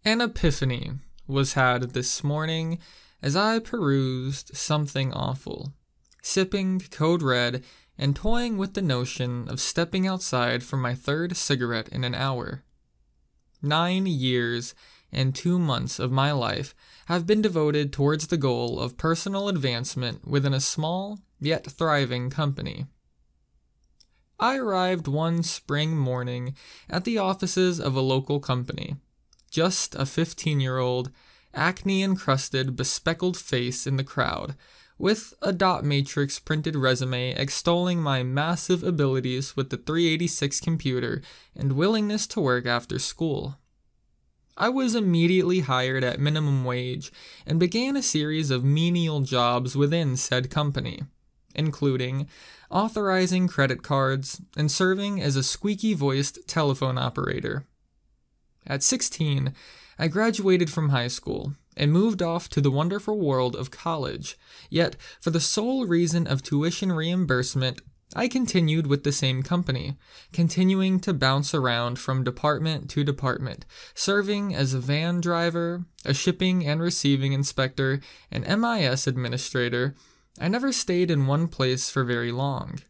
An epiphany was had this morning as I perused something awful, sipping Code Red and toying with the notion of stepping outside for my third cigarette in an hour. 9 years and 2 months of my life have been devoted towards the goal of personal advancement within a small yet thriving company. I arrived one spring morning at the offices of a local company. Just a 15-year-old, acne-encrusted, bespectacled face in the crowd, with a dot matrix printed resume extolling my massive abilities with the 386 computer and willingness to work after school. I was immediately hired at minimum wage and began a series of menial jobs within said company, including authorizing credit cards and serving as a squeaky-voiced telephone operator. At 16, I graduated from high school and moved off to the wonderful world of college, yet for the sole reason of tuition reimbursement, I continued with the same company, continuing to bounce around from department to department, serving as a van driver, a shipping and receiving inspector, an MIS administrator. I never stayed in one place for very long.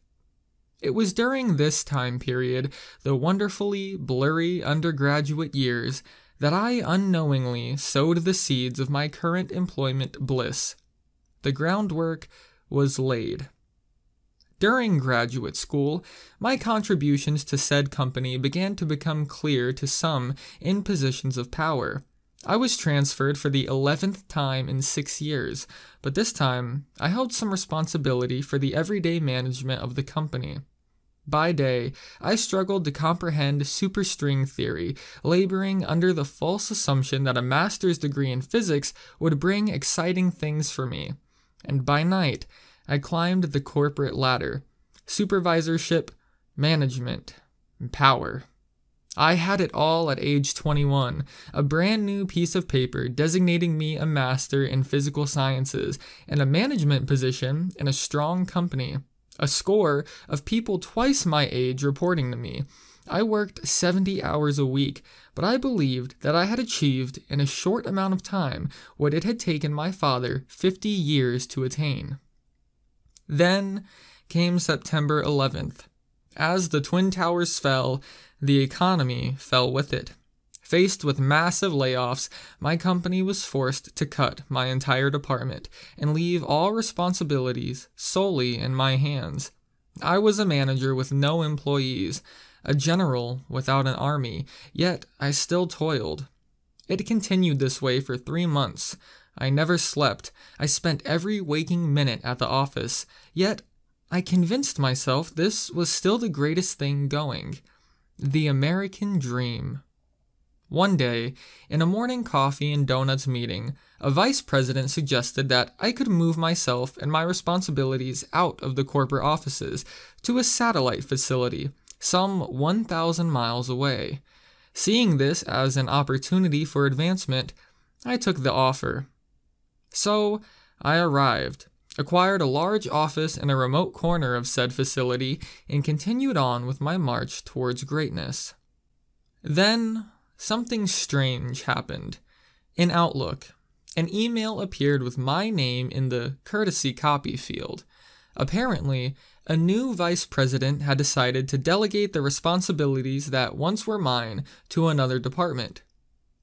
It was during this time period, the wonderfully blurry undergraduate years, that I unknowingly sowed the seeds of my current employment bliss. The groundwork was laid. During graduate school, my contributions to said company began to become clear to some in positions of power. I was transferred for the 11th time in 6 years, but this time I held some responsibility for the everyday management of the company. By day, I struggled to comprehend superstring theory, laboring under the false assumption that a master's degree in physics would bring exciting things for me. And by night, I climbed the corporate ladder, supervisorship, management, and power. I had it all at age 21, a brand new piece of paper designating me a master in physical sciences and a management position in a strong company. A score of people twice my age reporting to me. I worked 70 hours a week, but I believed that I had achieved in a short amount of time what it had taken my father 50 years to attain. Then came September 11th. As the Twin Towers fell, the economy fell with it. Faced with massive layoffs, my company was forced to cut my entire department and leave all responsibilities solely in my hands. I was a manager with no employees, a general without an army, yet I still toiled. It continued this way for 3 months. I never slept. I spent every waking minute at the office, yet I convinced myself this was still the greatest thing going. The American dream. One day, in a morning coffee and donuts meeting, a vice president suggested that I could move myself and my responsibilities out of the corporate offices to a satellite facility, some 1,000 miles away. Seeing this as an opportunity for advancement, I took the offer. So, I arrived, acquired a large office in a remote corner of said facility, and continued on with my march towards greatness. Then, something strange happened. In Outlook, an email appeared with my name in the courtesy copy field. Apparently, a new vice president had decided to delegate the responsibilities that once were mine to another department.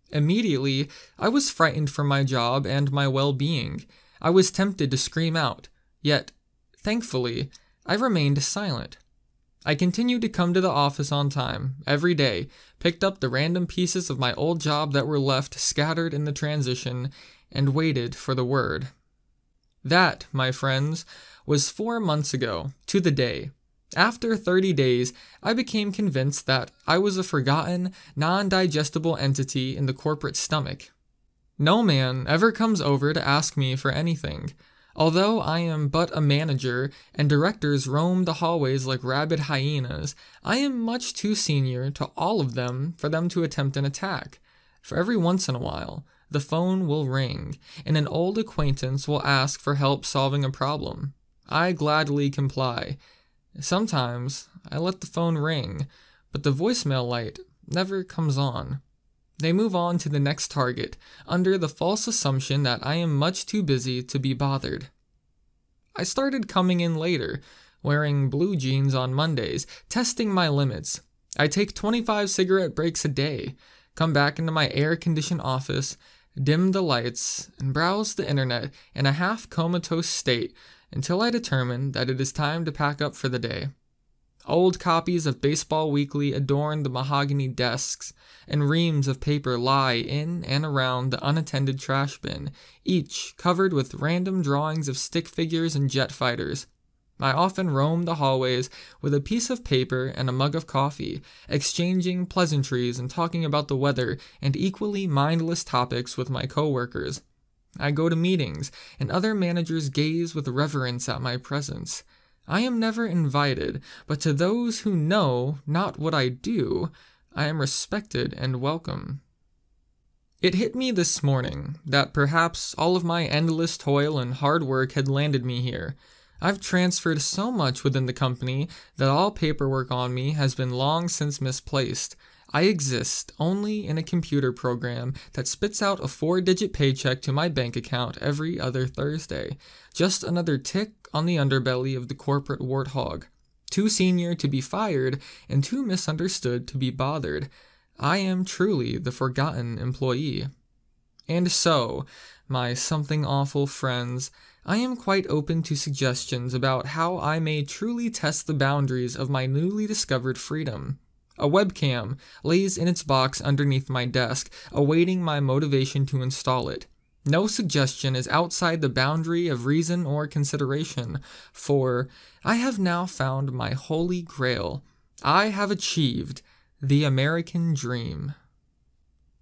Immediately, I was frightened for my job and my well-being. I was tempted to scream out, yet, thankfully, I remained silent. I continued to come to the office on time, every day, picked up the random pieces of my old job that were left scattered in the transition, and waited for the word. That, my friends, was 4 months ago, to the day. After 30 days, I became convinced that I was a forgotten, non-digestible entity in the corporate stomach. No man ever comes over to ask me for anything. Although I am but a manager, and directors roam the hallways like rabid hyenas, I am much too senior to all of them for them to attempt an attack. For every once in a while, the phone will ring, and an old acquaintance will ask for help solving a problem. I gladly comply. Sometimes I let the phone ring, but the voicemail light never comes on. They move on to the next target, under the false assumption that I am much too busy to be bothered. I started coming in later, wearing blue jeans on Mondays, testing my limits. I take 25 cigarette breaks a day, come back into my air-conditioned office, dim the lights, and browse the internet in a half-comatose state until I determine that it is time to pack up for the day. Old copies of Baseball Weekly adorn the mahogany desks, and reams of paper lie in and around the unattended trash bin, each covered with random drawings of stick figures and jet fighters. I often roam the hallways with a piece of paper and a mug of coffee, exchanging pleasantries and talking about the weather and equally mindless topics with my coworkers. I go to meetings, and other managers gaze with reverence at my presence. I am never invited, but to those who know not what I do, I am respected and welcome. It hit me this morning that perhaps all of my endless toil and hard work had landed me here. I've transferred so much within the company that all paperwork on me has been long since misplaced. I exist only in a computer program that spits out a 4-digit paycheck to my bank account every other Thursday. Just another tick on the underbelly of the corporate warthog. Too senior to be fired and too misunderstood to be bothered. I am truly the forgotten employee. And so, my something awful friends, I am quite open to suggestions about how I may truly test the boundaries of my newly discovered freedom. A webcam lays in its box underneath my desk, awaiting my motivation to install it. No suggestion is outside the boundary of reason or consideration, for I have now found my holy grail. I have achieved the American dream.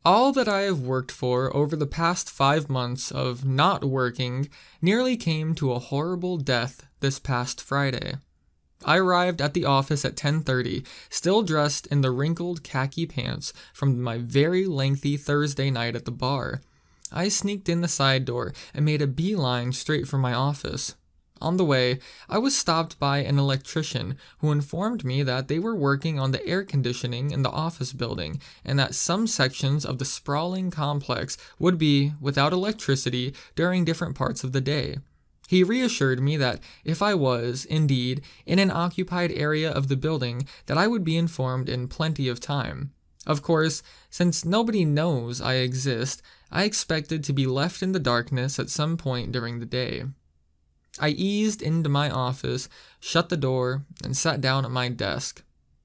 All that I have worked for over the past 5 months of not working nearly came to a horrible death this past Friday. I arrived at the office at 10:30, still dressed in the wrinkled khaki pants from my very lengthy Thursday night at the bar. I sneaked in the side door and made a beeline straight for my office. On the way, I was stopped by an electrician who informed me that they were working on the air conditioning in the office building and that some sections of the sprawling complex would be without electricity during different parts of the day. He reassured me that if I was, indeed, in an occupied area of the building, that I would be informed in plenty of time. Of course, since nobody knows I exist, I expected to be left in the darkness at some point during the day. I eased into my office, shut the door, and sat down at my desk.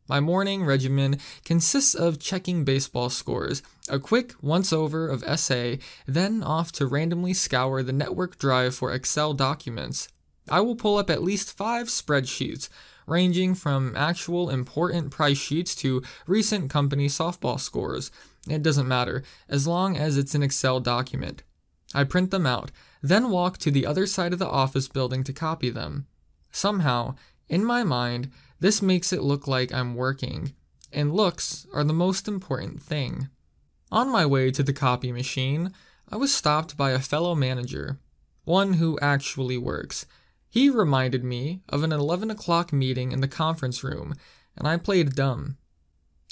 My morning regimen consists of checking baseball scores, a quick once-over of essay, then off to randomly scour the network drive for Excel documents. I will pull up at least 5 spreadsheets, ranging from actual important price sheets to recent company softball scores. It doesn't matter, as long as it's an Excel document. I print them out, then walk to the other side of the office building to copy them. Somehow, in my mind, this makes it look like I'm working, and looks are the most important thing. On my way to the copy machine, I was stopped by a fellow manager, one who actually works. He reminded me of an 11 o'clock meeting in the conference room, and I played dumb.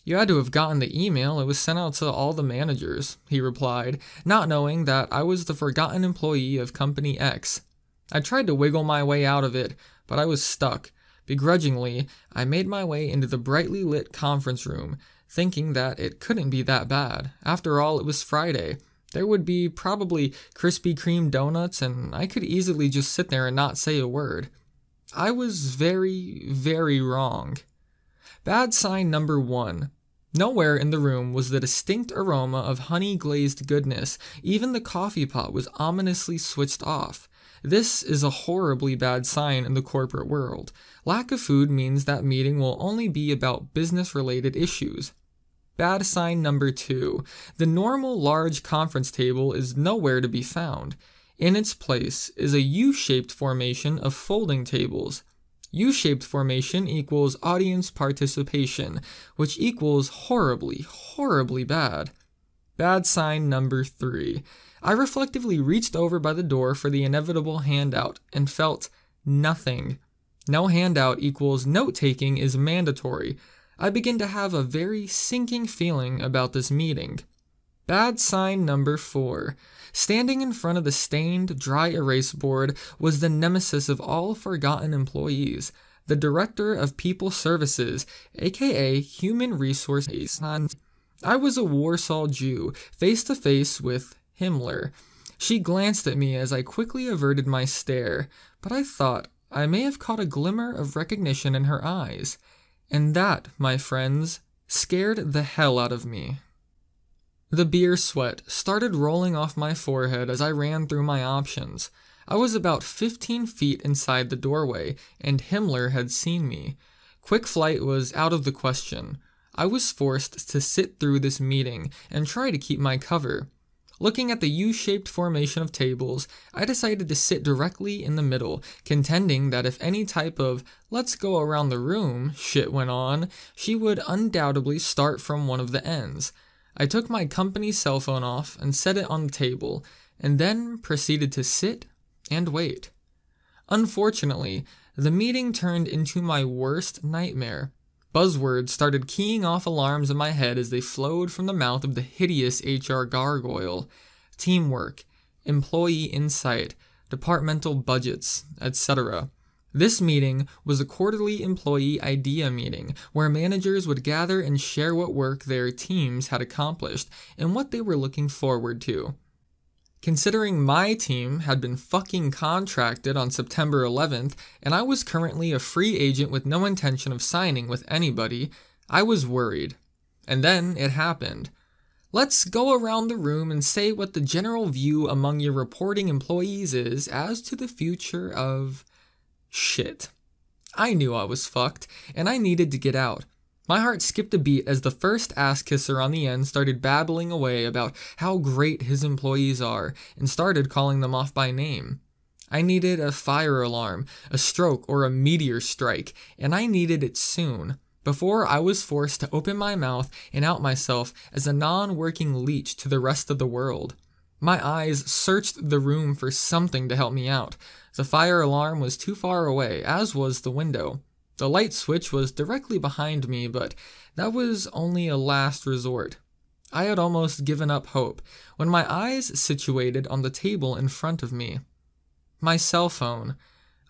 "You had to have gotten the email, it was sent out to all the managers," he replied, not knowing that I was the forgotten employee of Company X. I tried to wiggle my way out of it, but I was stuck. Begrudgingly, I made my way into the brightly lit conference room, thinking that it couldn't be that bad. After all, it was Friday. There would be probably Krispy Kreme donuts, and I could easily just sit there and not say a word. I was very, very wrong. Bad sign number 1. Nowhere in the room was the distinct aroma of honey-glazed goodness. Even the coffee pot was ominously switched off. This is a horribly bad sign in the corporate world. Lack of food means that meeting will only be about business-related issues. Bad sign number 2. The normal large conference table is nowhere to be found. In its place is a U-shaped formation of folding tables. U-shaped formation equals audience participation, which equals horribly, horribly bad. Bad sign number 3. I reflectively reached over by the door for the inevitable handout and felt nothing. No handout equals note-taking is mandatory. I begin to have a very sinking feeling about this meeting. Bad sign number 4. Standing in front of the stained, dry erase board was the nemesis of all forgotten employees, the Director of People Services, aka Human Resources. I was a Warsaw Jew, face to face with Himmler. She glanced at me as I quickly averted my stare, but I thought I may have caught a glimmer of recognition in her eyes. And that, my friends, scared the hell out of me. The beer sweat started rolling off my forehead as I ran through my options. I was about 15 feet inside the doorway, and Himmler had seen me. Quick flight was out of the question. I was forced to sit through this meeting and try to keep my cover. Looking at the U-shaped formation of tables, I decided to sit directly in the middle, contending that if any type of "let's go around the room" shit went on, she would undoubtedly start from one of the ends. I took my company cell phone off and set it on the table, and then proceeded to sit and wait. Unfortunately, the meeting turned into my worst nightmare. Buzzwords started keying off alarms in my head as they flowed from the mouth of the hideous HR gargoyle. Teamwork, employee insight, departmental budgets, etc. This meeting was a quarterly employee idea meeting where managers would gather and share what work their teams had accomplished and what they were looking forward to. Considering my team had been fucking contracted on September 11th and I was currently a free agent with no intention of signing with anybody, I was worried. And then it happened. Let's go around the room and say what the general view among your reporting employees is as to the future of shit. I knew I was fucked, and I needed to get out. My heart skipped a beat as the first ass-kisser on the end started babbling away about how great his employees are, and started calling them off by name. I needed a fire alarm, a stroke, or a meteor strike, and I needed it soon, before I was forced to open my mouth and out myself as a non-working leech to the rest of the world. My eyes searched the room for something to help me out. The fire alarm was too far away, as was the window. The light switch was directly behind me, but that was only a last resort. I had almost given up hope when my eyes situated on the table in front of me. My cell phone.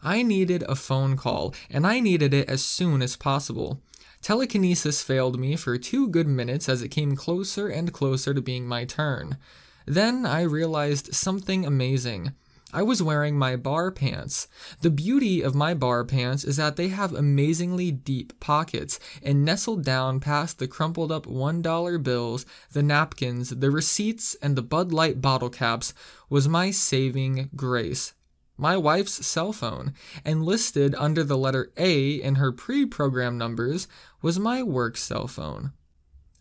I needed a phone call, and I needed it as soon as possible. Telekinesis failed me for 2 good minutes as it came closer and closer to being my turn. Then I realized something amazing. I was wearing my bar pants. The beauty of my bar pants is that they have amazingly deep pockets, and nestled down past the crumpled up $1 bills, the napkins, the receipts, and the Bud Light bottle caps was my saving grace. My wife's cell phone, and listed under the letter A in her pre-programmed numbers, was my work cell phone.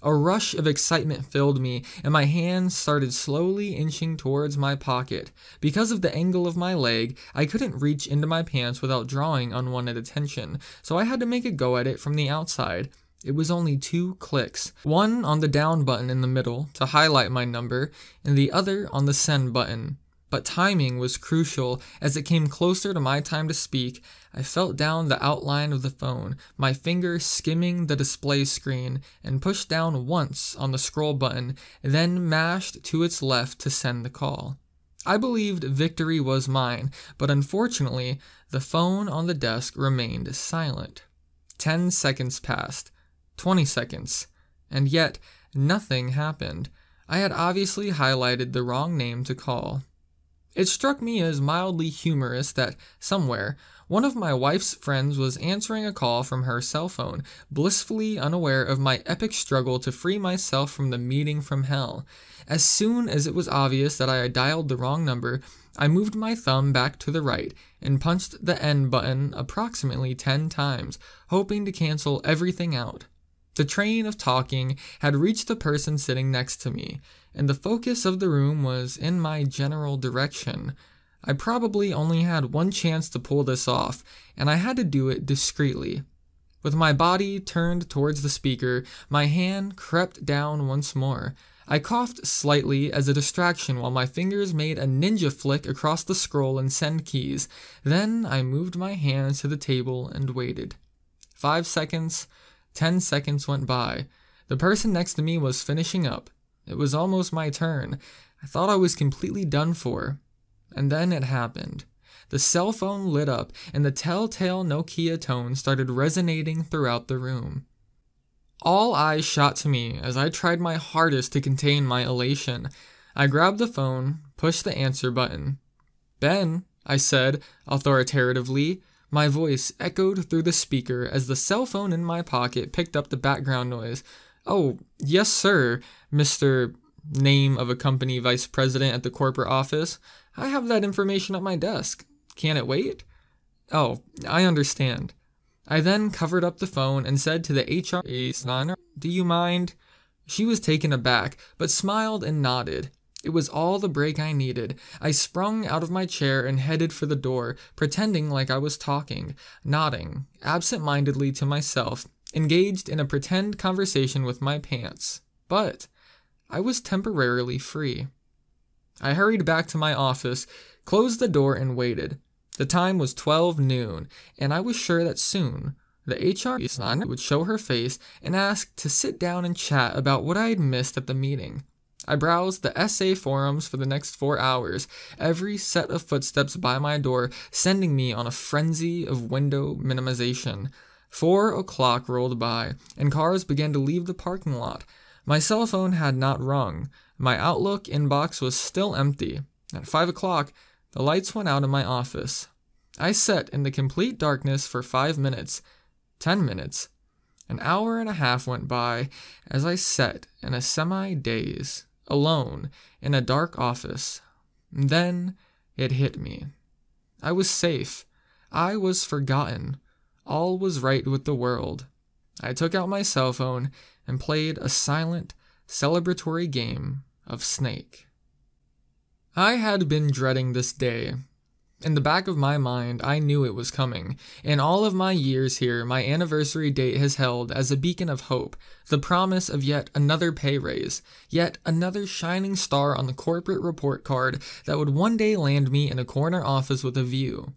A rush of excitement filled me, and my hand started slowly inching towards my pocket. Because of the angle of my leg, I couldn't reach into my pants without drawing unwanted attention, so I had to make a go at it from the outside. It was only 2 clicks, one on the down button in the middle to highlight my number, and the other on the send button. But timing was crucial. As it came closer to my time to speak, I felt down the outline of the phone, my finger skimming the display screen, and pushed down once on the scroll button, then mashed to its left to send the call. I believed victory was mine, but unfortunately, the phone on the desk remained silent. 10 seconds passed, 20 seconds, and yet nothing happened. I had obviously highlighted the wrong name to call. It struck me as mildly humorous that somewhere, one of my wife's friends was answering a call from her cell phone, blissfully unaware of my epic struggle to free myself from the meeting from hell. As soon as it was obvious that I had dialed the wrong number, I moved my thumb back to the right and punched the end button approximately 10 times, hoping to cancel everything out. The train of talking had reached the person sitting next to me, and the focus of the room was in my general direction. I probably only had one chance to pull this off, and I had to do it discreetly. With my body turned towards the speaker, my hand crept down once more. I coughed slightly as a distraction while my fingers made a ninja flick across the scroll and send keys. Then I moved my hands to the table and waited. 5 seconds, 10 seconds went by. The person next to me was finishing up. It was almost my turn. I thought I was completely done for. And then it happened. The cell phone lit up, and the telltale Nokia tone started resonating throughout the room. All eyes shot to me as I tried my hardest to contain my elation. I grabbed the phone, pushed the answer button. "Ben," I said, authoritatively. My voice echoed through the speaker as the cell phone in my pocket picked up the background noise. "Oh, yes, sir, Mr. Name of a company vice president at the corporate office. I have that information at my desk. Can it wait?" "Oh, I understand." I then covered up the phone and said to the HR liaison, "Do you mind?" She was taken aback, but smiled and nodded. It was all the break I needed. I sprung out of my chair and headed for the door, pretending like I was talking, nodding absent-mindedly to myself, engaged in a pretend conversation with my pants. But I was temporarily free. I hurried back to my office, closed the door, and waited. The time was 12 noon, and I was sure that soon the HR liaison would show her face and ask to sit down and chat about what I had missed at the meeting. I browsed the SA forums for the next 4 hours, every set of footsteps by my door sending me on a frenzy of window minimization. 4 o'clock rolled by, and cars began to leave the parking lot. My cell phone had not rung. My Outlook inbox was still empty. At 5 o'clock, the lights went out in my office. I sat in the complete darkness for 5 minutes, 10 minutes. An hour and a half went by as I sat in a semi-daze, alone, in a dark office. Then it hit me. I was safe. I was forgotten. All was right with the world. I took out my cell phone and played a silent, celebratory game of Snake. I had been dreading this day. In the back of my mind, I knew it was coming. In all of my years here, my anniversary date has held as a beacon of hope, the promise of yet another pay raise, yet another shining star on the corporate report card that would one day land me in a corner office with a view.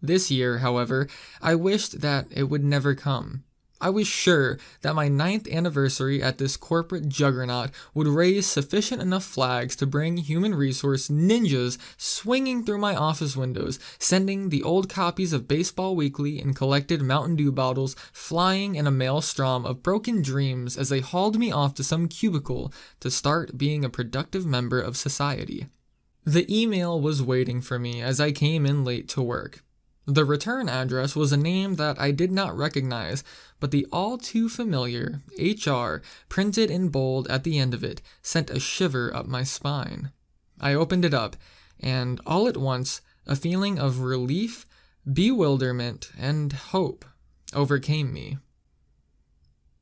This year, however, I wished that it would never come. I was sure that my 9th anniversary at this corporate juggernaut would raise sufficient enough flags to bring human resource ninjas swinging through my office windows, sending the old copies of Baseball Weekly and collected Mountain Dew bottles flying in a maelstrom of broken dreams as they hauled me off to some cubicle to start being a productive member of society. The email was waiting for me as I came in late to work. The return address was a name that I did not recognize, but the all-too-familiar HR printed in bold at the end of it sent a shiver up my spine. I opened it up, and all at once, a feeling of relief, bewilderment, and hope overcame me.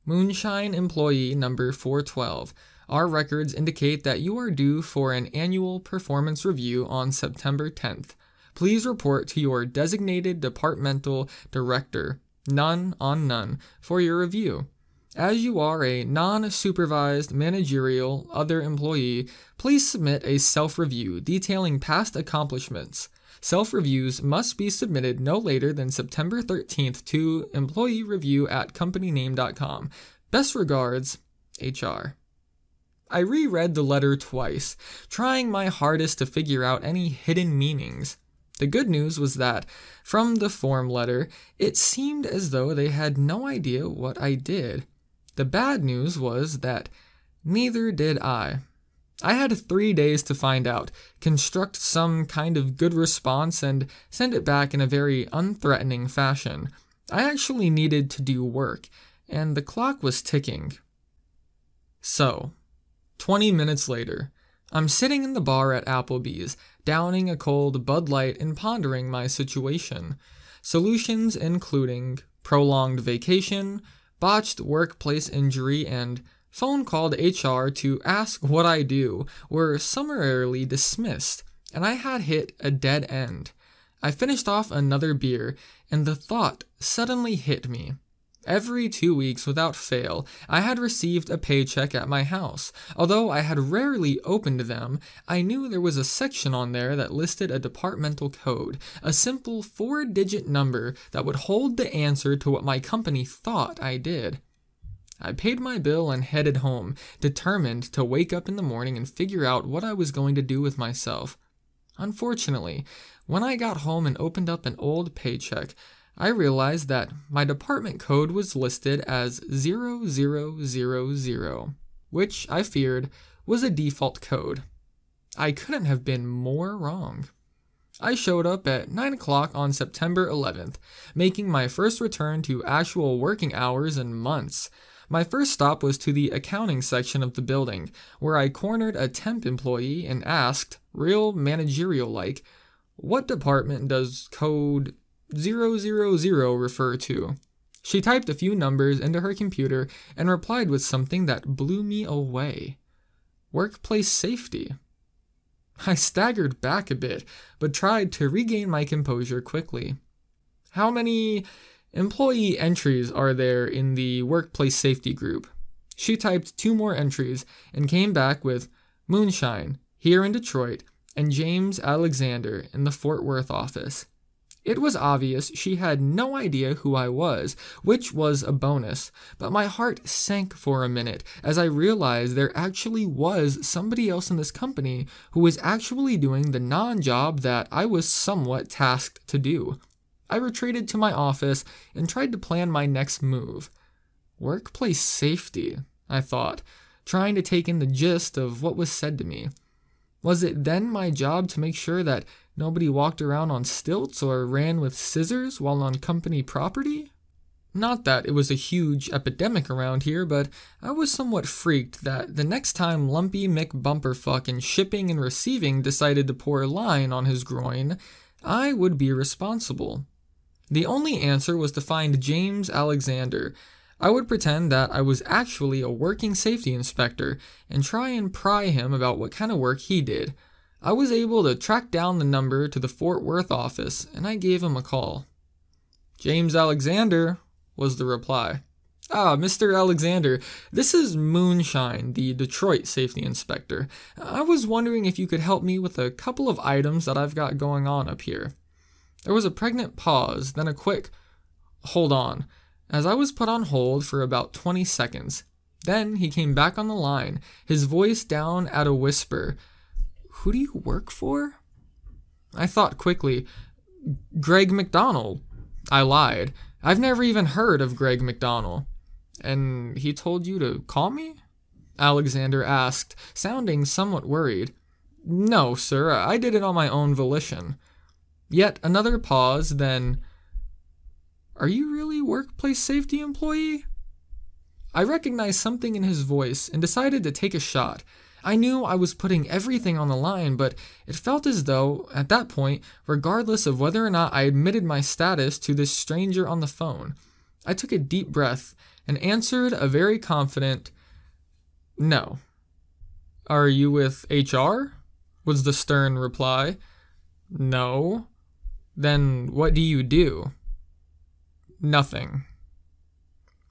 Moonshine employee number 412. Our records indicate that you are due for an annual performance review on September 10th. Please report to your designated departmental director, none on none, for your review. As you are a non-supervised managerial other employee, please submit a self-review detailing past accomplishments. Self-reviews must be submitted no later than September 13th to employeereview@companyname.com. Best regards, HR. I reread the letter twice, trying my hardest to figure out any hidden meanings. The good news was that, from the form letter, it seemed as though they had no idea what I did. The bad news was that neither did I. I had 3 days to find out, construct some kind of good response, and send it back in a very unthreatening fashion. I actually needed to do work, and the clock was ticking. So, 20 minutes later, I'm sitting in the bar at Applebee's, downing a cold Bud Light and pondering my situation. Solutions including prolonged vacation, botched workplace injury, and phone called HR to ask what I do were summarily dismissed, and I had hit a dead end. I finished off another beer, and the thought suddenly hit me. Every 2 weeks without fail, I had received a paycheck at my house. Although I had rarely opened them, I knew there was a section on there that listed a departmental code, a simple 4-digit number that would hold the answer to what my company thought I did. I paid my bill and headed home, determined to wake up in the morning and figure out what I was going to do with myself. Unfortunately, when I got home and opened up an old paycheck, I realized that my department code was listed as 0000, which I feared was a default code. I couldn't have been more wrong. I showed up at 9 o'clock on September 11th, making my first return to actual working hours in months. My first stop was to the accounting section of the building, where I cornered a temp employee and asked, real managerial-like, what department does code 000 refer to? She typed a few numbers into her computer and replied with something that blew me away. Workplace safety. I staggered back a bit, but tried to regain my composure quickly. How many employee entries are there in the workplace safety group? She typed 2 more entries and came back with Moonshine, here in Detroit, and James Alexander in the Fort Worth office. It was obvious she had no idea who I was, which was a bonus, but my heart sank for a minute as I realized there actually was somebody else in this company who was actually doing the non-job that I was somewhat tasked to do. I retreated to my office and tried to plan my next move. Workplace safety, I thought, trying to take in the gist of what was said to me. Was it then my job to make sure that nobody walked around on stilts or ran with scissors while on company property? Not that it was a huge epidemic around here, but I was somewhat freaked that the next time Lumpy McBumperfuck in shipping and receiving decided to pour a line on his groin, I would be responsible. The only answer was to find James Alexander. I would pretend that I was actually a working safety inspector and try and pry him about what kind of work he did. I was able to track down the number to the Fort Worth office, and I gave him a call. James Alexander, was the reply. Mr. Alexander, this is Moonshine, the Detroit safety inspector. I was wondering if you could help me with a couple of items that I've got going on up here. There was a pregnant pause, then a quick, hold on, as I was put on hold for about 20 seconds. Then he came back on the line, his voice down at a whisper. Who do you work for? I thought quickly. Greg McDonald. I lied. I've never even heard of Greg McDonald. And he told you to call me? Alexander asked, sounding somewhat worried. No, sir, I did it on my own volition. Yet another pause, then, are you really workplace safety employee? I recognized something in his voice and decided to take a shot. I knew I was putting everything on the line, but it felt as though, at that point, regardless of whether or not I admitted my status to this stranger on the phone, I took a deep breath and answered a very confident, no. Are you with HR? Was the stern reply. No. Then what do you do? Nothing.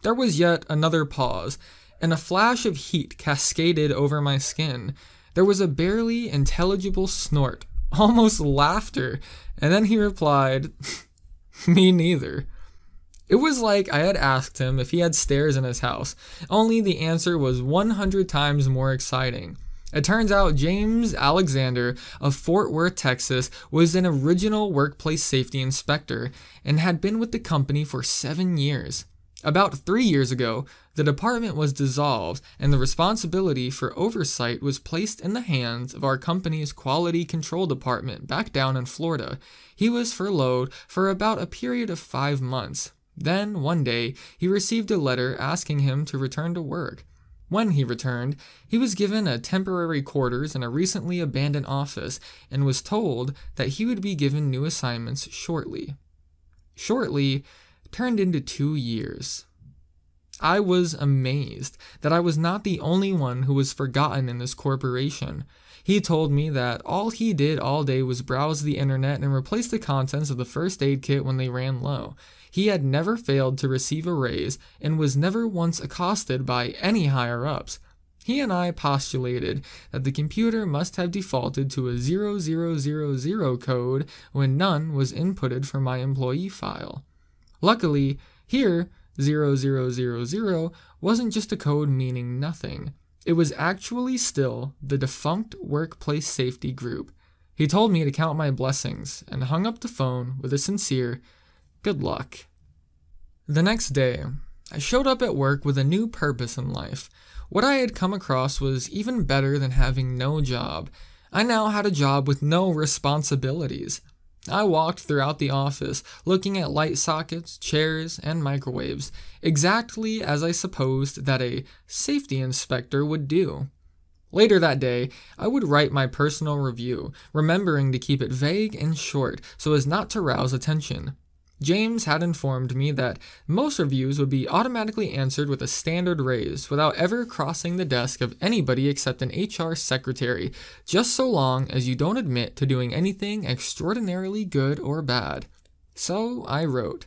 There was yet another pause, and a flash of heat cascaded over my skin. There was a barely intelligible snort, almost laughter, and then he replied, me neither. It was like I had asked him if he had stairs in his house, only the answer was 100 times more exciting. It turns out James Alexander of Fort Worth, Texas, was an original workplace safety inspector and had been with the company for 7 years. About 3 years ago, the department was dissolved and the responsibility for oversight was placed in the hands of our company's quality control department back down in Florida. He was furloughed for about a period of 5 months. Then, one day, he received a letter asking him to return to work. When he returned, he was given a temporary quarters in a recently abandoned office and was told that he would be given new assignments shortly. Shortly turned into 2 years. I was amazed that I was not the only one who was forgotten in this corporation. He told me that all he did all day was browse the internet and replace the contents of the first aid kit when they ran low. He had never failed to receive a raise and was never once accosted by any higher-ups. He and I postulated that the computer must have defaulted to a 0000 code when none was inputted for my employee file. Luckily, here, 0000 wasn't just a code meaning nothing. It was actually still the defunct workplace safety group. He told me to count my blessings and hung up the phone with a sincere, "Good luck." The next day, I showed up at work with a new purpose in life. What I had come across was even better than having no job. I now had a job with no responsibilities. I walked throughout the office, looking at light sockets, chairs, and microwaves, exactly as I supposed that a safety inspector would do. Later that day, I would write my personal review, remembering to keep it vague and short so as not to rouse attention. James had informed me that most reviews would be automatically answered with a standard raise without ever crossing the desk of anybody except an HR secretary, just so long as you don't admit to doing anything extraordinarily good or bad. So I wrote,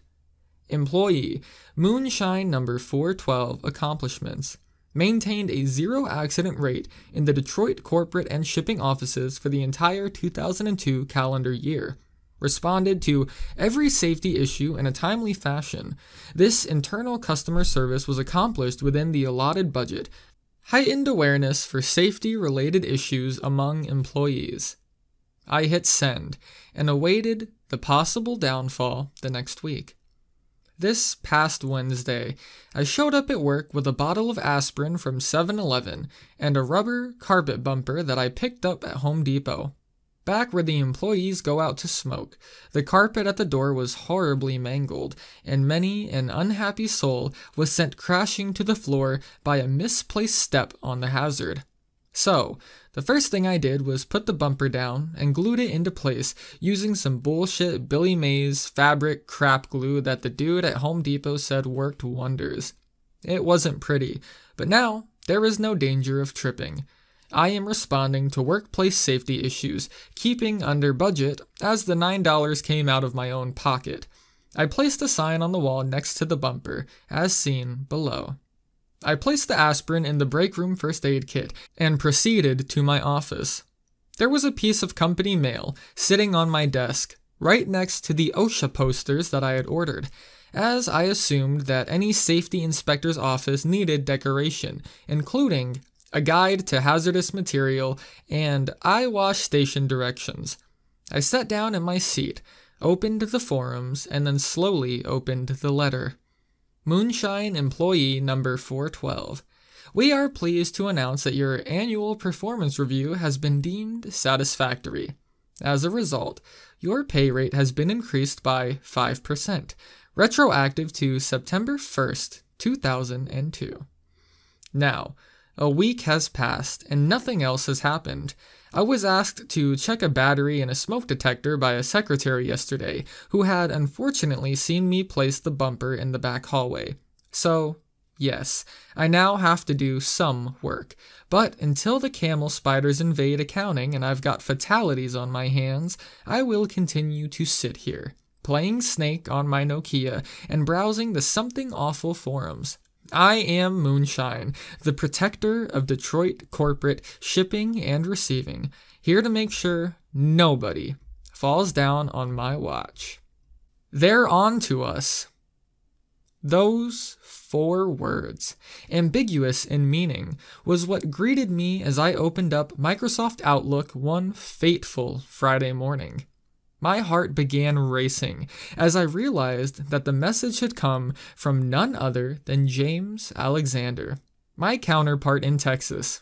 "Employee, Moonshine number 412 accomplishments. Maintained a 0 accident rate in the Detroit corporate and shipping offices for the entire 2002 calendar year. Responded to every safety issue in a timely fashion. This internal customer service was accomplished within the allotted budget. Heightened awareness for safety-related issues among employees." I hit send and awaited the possible downfall the next week. This past Wednesday, I showed up at work with a bottle of aspirin from 7-Eleven and a rubber carpet bumper that I picked up at Home Depot. Back where the employees go out to smoke, the carpet at the door was horribly mangled, and many an unhappy soul was sent crashing to the floor by a misplaced step on the hazard. So, the first thing I did was put the bumper down and glued it into place using some bullshit Billy Mays fabric crap glue that the dude at Home Depot said worked wonders. It wasn't pretty, but now there is no danger of tripping. I am responding to workplace safety issues, keeping under budget as the $9 came out of my own pocket. I placed a sign on the wall next to the bumper, as seen below. I placed the aspirin in the break room first aid kit and proceeded to my office. There was a piece of company mail sitting on my desk, right next to the OSHA posters that I had ordered, as I assumed that any safety inspector's office needed decoration, including a guide to hazardous material, and eye wash station directions. I sat down in my seat, opened the forums, and then slowly opened the letter. Moonshine employee number 412. We are pleased to announce that your annual performance review has been deemed satisfactory. As a result, your pay rate has been increased by 5%, retroactive to September 1st, 2002. Now, a week has passed, and nothing else has happened. I was asked to check a battery and a smoke detector by a secretary yesterday, who had unfortunately seen me place the bumper in the back hallway. So, yes, I now have to do some work. But until the camel spiders invade accounting and I've got fatalities on my hands, I will continue to sit here, playing Snake on my Nokia and browsing the Something Awful forums. I am Moonshine, the protector of Detroit corporate shipping and receiving, here to make sure nobody falls down on my watch. They're on to us. Those 4 words, ambiguous in meaning, was what greeted me as I opened up Microsoft Outlook one fateful Friday morning. My heart began racing as I realized that the message had come from none other than James Alexander, my counterpart in Texas.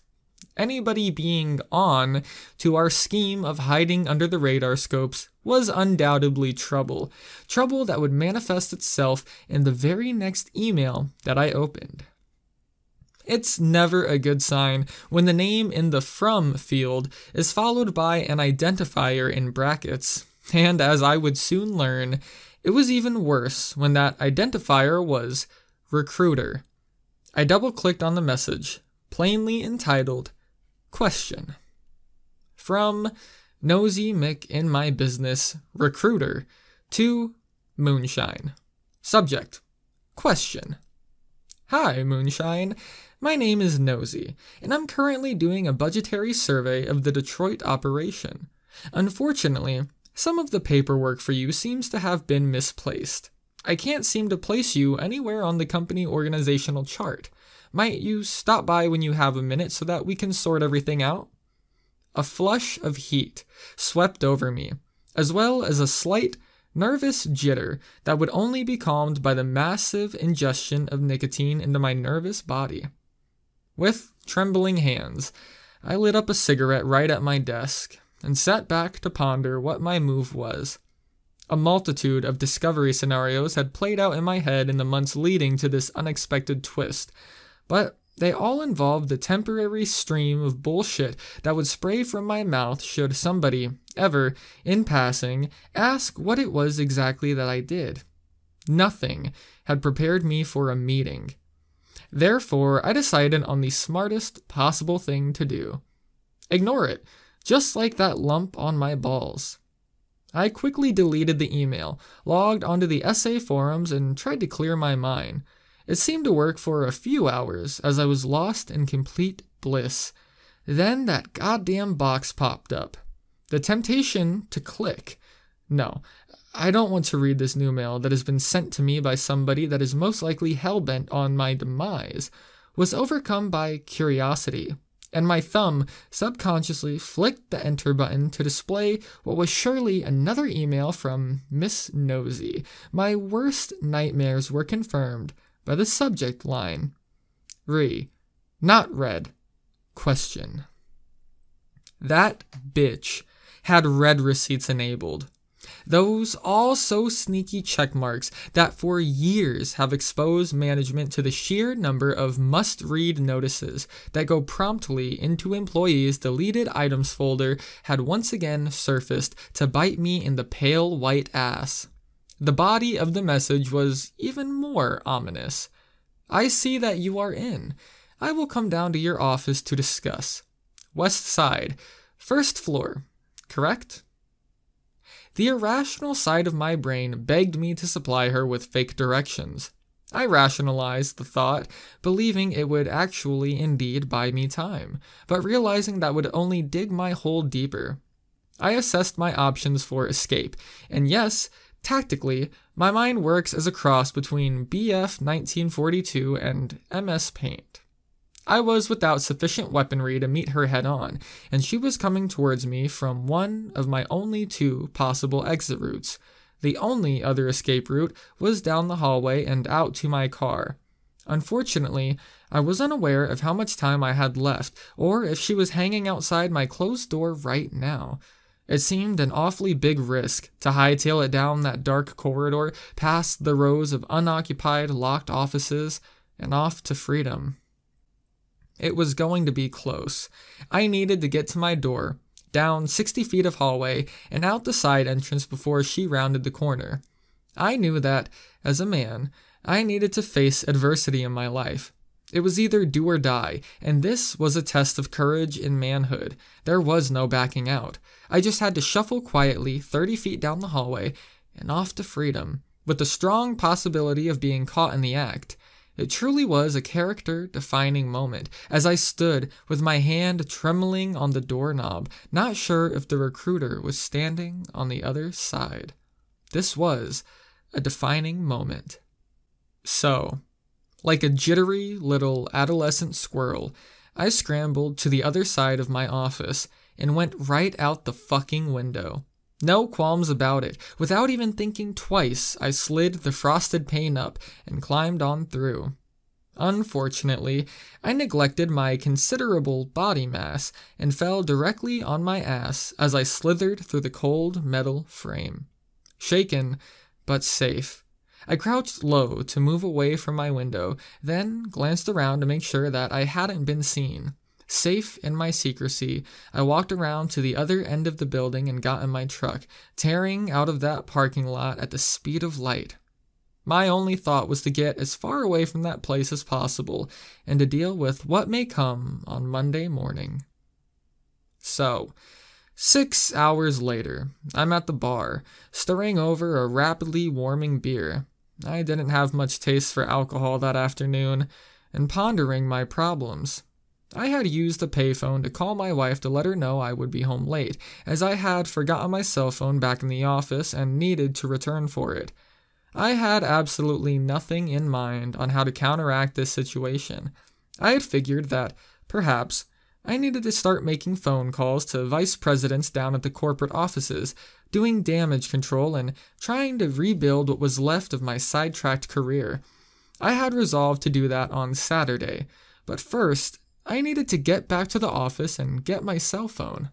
Anybody being on to our scheme of hiding under the radar scopes was undoubtedly trouble that would manifest itself in the very next email that I opened. It's never a good sign when the name in the from field is followed by an identifier in brackets. And as I would soon learn, it was even worse when that identifier was recruiter. I double-clicked on the message, plainly entitled, Question. From Nosy Mick in my business, recruiter, to Moonshine. Subject, question. Hi, Moonshine. My name is Nosy, and I'm currently doing a budgetary survey of the Detroit operation. Unfortunately, some of the paperwork for you seems to have been misplaced. I can't seem to place you anywhere on the company organizational chart. Might you stop by when you have a minute so that we can sort everything out?" A flush of heat swept over me, as well as a slight, nervous jitter that would only be calmed by the massive ingestion of nicotine into my nervous body. With trembling hands, I lit up a cigarette right at my desk and sat back to ponder what my move was. A multitude of discovery scenarios had played out in my head in the months leading to this unexpected twist, but they all involved the temporary stream of bullshit that would spray from my mouth should somebody, ever, in passing, ask what it was exactly that I did. Nothing had prepared me for a meeting. Therefore, I decided on the smartest possible thing to do. Ignore it, just like that lump on my balls. I quickly deleted the email, logged onto the essay forums, and tried to clear my mind. It seemed to work for a few hours as I was lost in complete bliss. Then that goddamn box popped up. The temptation to click. No, I don't want to read this new mail that has been sent to me by somebody that is most likely hell-bent on my demise, was overcome by curiosity, and my thumb subconsciously flicked the enter button to display what was surely another email from Miss Nosy. My worst nightmares were confirmed by the subject line. Not read. Question. That bitch had read receipts enabled. Those all so sneaky checkmarks that for years have exposed management to the sheer number of must-read notices that go promptly into employees' deleted items folder had once again surfaced to bite me in the pale white ass. The body of the message was even more ominous. "I see that you are in. I will come down to your office to discuss. West Side, first floor, correct?" The irrational side of my brain begged me to supply her with fake directions. I rationalized the thought, believing it would actually indeed buy me time, but realizing that would only dig my hole deeper. I assessed my options for escape, and yes, tactically, my mind works as a cross between BF 1942 and MS Paint. I was without sufficient weaponry to meet her head-on, and she was coming towards me from one of my only two possible exit routes. The only other escape route was down the hallway and out to my car. Unfortunately, I was unaware of how much time I had left, or if she was hanging outside my closed door right now. It seemed an awfully big risk to hightail it down that dark corridor, past the rows of unoccupied, locked offices, and off to freedom. It was going to be close. I needed to get to my door, down 60 feet of hallway, and out the side entrance before she rounded the corner. I knew that, as a man, I needed to face adversity in my life. It was either do or die, and this was a test of courage and manhood. There was no backing out. I just had to shuffle quietly 30 feet down the hallway and off to freedom, with the strong possibility of being caught in the act. It truly was a character-defining moment, as I stood with my hand trembling on the doorknob, not sure if the recruiter was standing on the other side. This was a defining moment. So, like a jittery little adolescent squirrel, I scrambled to the other side of my office and went right out the fucking window. No qualms about it. Without even thinking twice, I slid the frosted pane up and climbed on through. Unfortunately, I neglected my considerable body mass and fell directly on my ass as I slithered through the cold metal frame. Shaken, but safe. I crouched low to move away from my window, then glanced around to make sure that I hadn't been seen. Safe in my secrecy, I walked around to the other end of the building and got in my truck, tearing out of that parking lot at the speed of light. My only thought was to get as far away from that place as possible, and to deal with what may come on Monday morning. So, 6 hours later, I'm at the bar, stirring over a rapidly warming beer. I didn't have much taste for alcohol that afternoon, and pondering my problems. I had used a payphone to call my wife to let her know I would be home late, as I had forgotten my cell phone back in the office and needed to return for it. I had absolutely nothing in mind on how to counteract this situation. I had figured that, perhaps, I needed to start making phone calls to vice presidents down at the corporate offices, doing damage control and trying to rebuild what was left of my sidetracked career. I had resolved to do that on Saturday, but first, I needed to get back to the office and get my cell phone.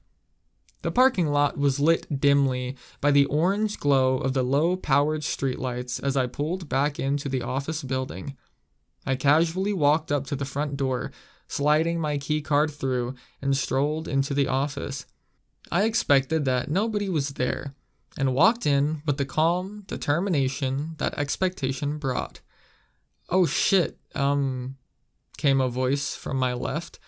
The parking lot was lit dimly by the orange glow of the low-powered streetlights as I pulled back into the office building. I casually walked up to the front door, sliding my keycard through, and strolled into the office. I expected that nobody was there, and walked in with the calm determination that expectation brought. "Oh shit, came a voice from my left.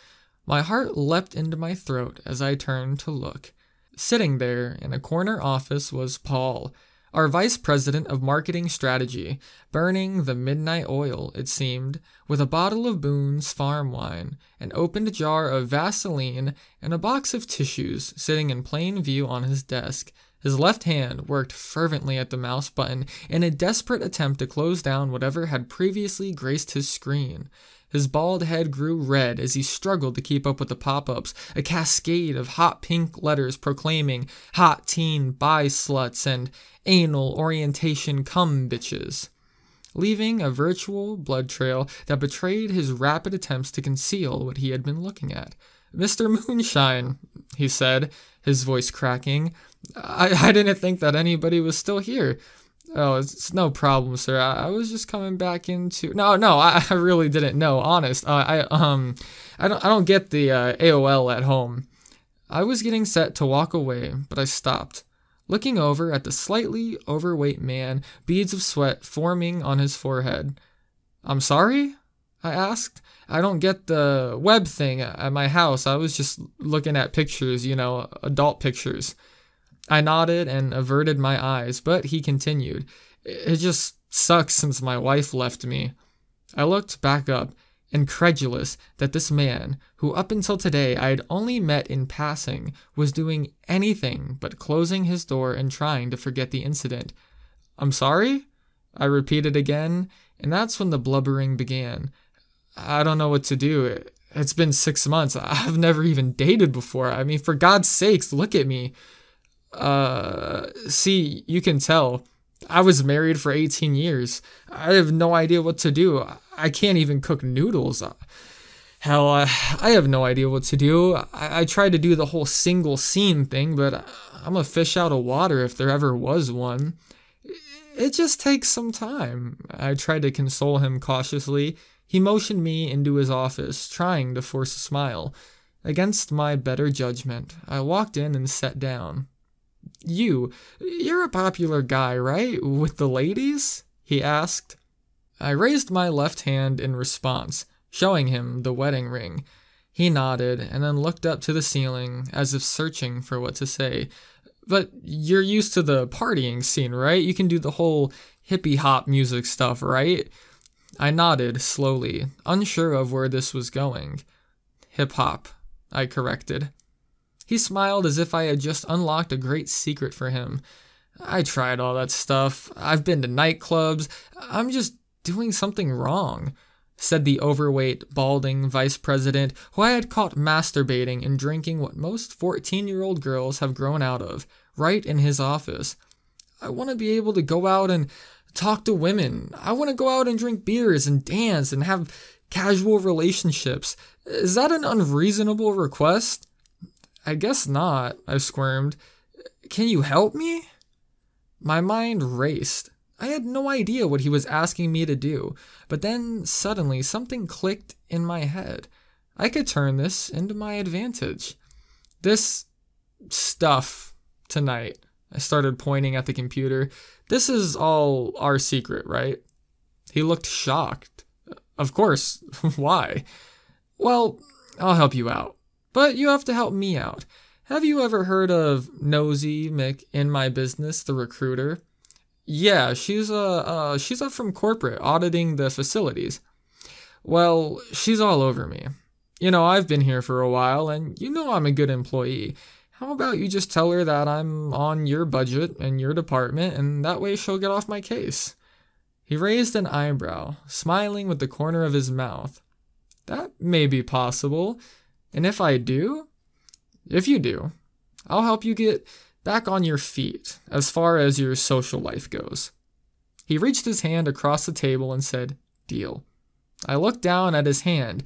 My heart leapt into my throat as I turned to look. Sitting there in a corner office was Paul, our vice president of marketing strategy, burning the midnight oil, it seemed, with a bottle of Boone's farm wine, an opened jar of Vaseline, and a box of tissues sitting in plain view on his desk. His left hand worked fervently at the mouse button in a desperate attempt to close down whatever had previously graced his screen. His bald head grew red as he struggled to keep up with the pop-ups, a cascade of hot pink letters proclaiming hot teen bi sluts and anal orientation cum bitches, leaving a virtual blood trail that betrayed his rapid attempts to conceal what he had been looking at. "Mr. Moonshine," he said, his voice cracking. I didn't think that anybody was still here." "Oh, it's no problem, sir. I was just coming back into..." No, I really didn't know, honest. I don't get the AOL at home." I was getting set to walk away, but I stopped, looking over at the slightly overweight man, beads of sweat forming on his forehead. "I'm sorry?" I asked. "I don't get the web thing at my house. I was just looking at pictures, adult pictures." I nodded and averted my eyes, but he continued. "It just sucks since my wife left me." I looked back up, incredulous that this man, who up until today I had only met in passing, was doing anything but closing his door and trying to forget the incident. "I'm sorry?" I repeated again, and that's when the blubbering began. "I don't know what to do. It's been 6 months. I've never even dated before. I mean, for God's sakes, look at me. See, you can tell. I was married for 18 years. I have no idea what to do. I can't even cook noodles. Hell, I have no idea what to do. I tried to do the whole single scene thing, but I'm a fish out of water if there ever was one. It just takes some time." I tried to console him cautiously. He motioned me into his office, trying to force a smile. Against my better judgment, I walked in and sat down. You're a popular guy, right? With the ladies?" he asked. I raised my left hand in response, showing him the wedding ring. He nodded and then looked up to the ceiling as if searching for what to say. "But you're used to the partying scene, right? You can do the whole hippie hop music stuff, right?" I nodded slowly, unsure of where this was going. "Hip hop," I corrected. He smiled as if I had just unlocked a great secret for him. "I tried all that stuff. I've been to nightclubs. I'm just doing something wrong," said the overweight, balding vice president who I had caught masturbating and drinking what most 14-year-old girls have grown out of, right in his office. "I want to be able to go out and talk to women. I want to go out and drink beers and dance and have casual relationships. Is that an unreasonable request?" "I guess not," I squirmed. "Can you help me?" My mind raced. I had no idea what he was asking me to do, but then suddenly something clicked in my head. I could turn this into my advantage. "This stuff tonight," I started pointing at the computer. "This is all our secret, right?" He looked shocked. "Of course. Why?" "Well, I'll help you out. But you have to help me out. Have you ever heard of Nosy Mick in My Business, the recruiter?" "Yeah, she's up from corporate, auditing the facilities." "Well, she's all over me. I've been here for a while, and I'm a good employee. How about you just tell her that I'm on your budget and your department, and that way she'll get off my case?" He raised an eyebrow, smiling with the corner of his mouth. That may be possible, and if you do, I'll help you get back on your feet as far as your social life goes. He reached his hand across the table and said, "Deal." I looked down at his hand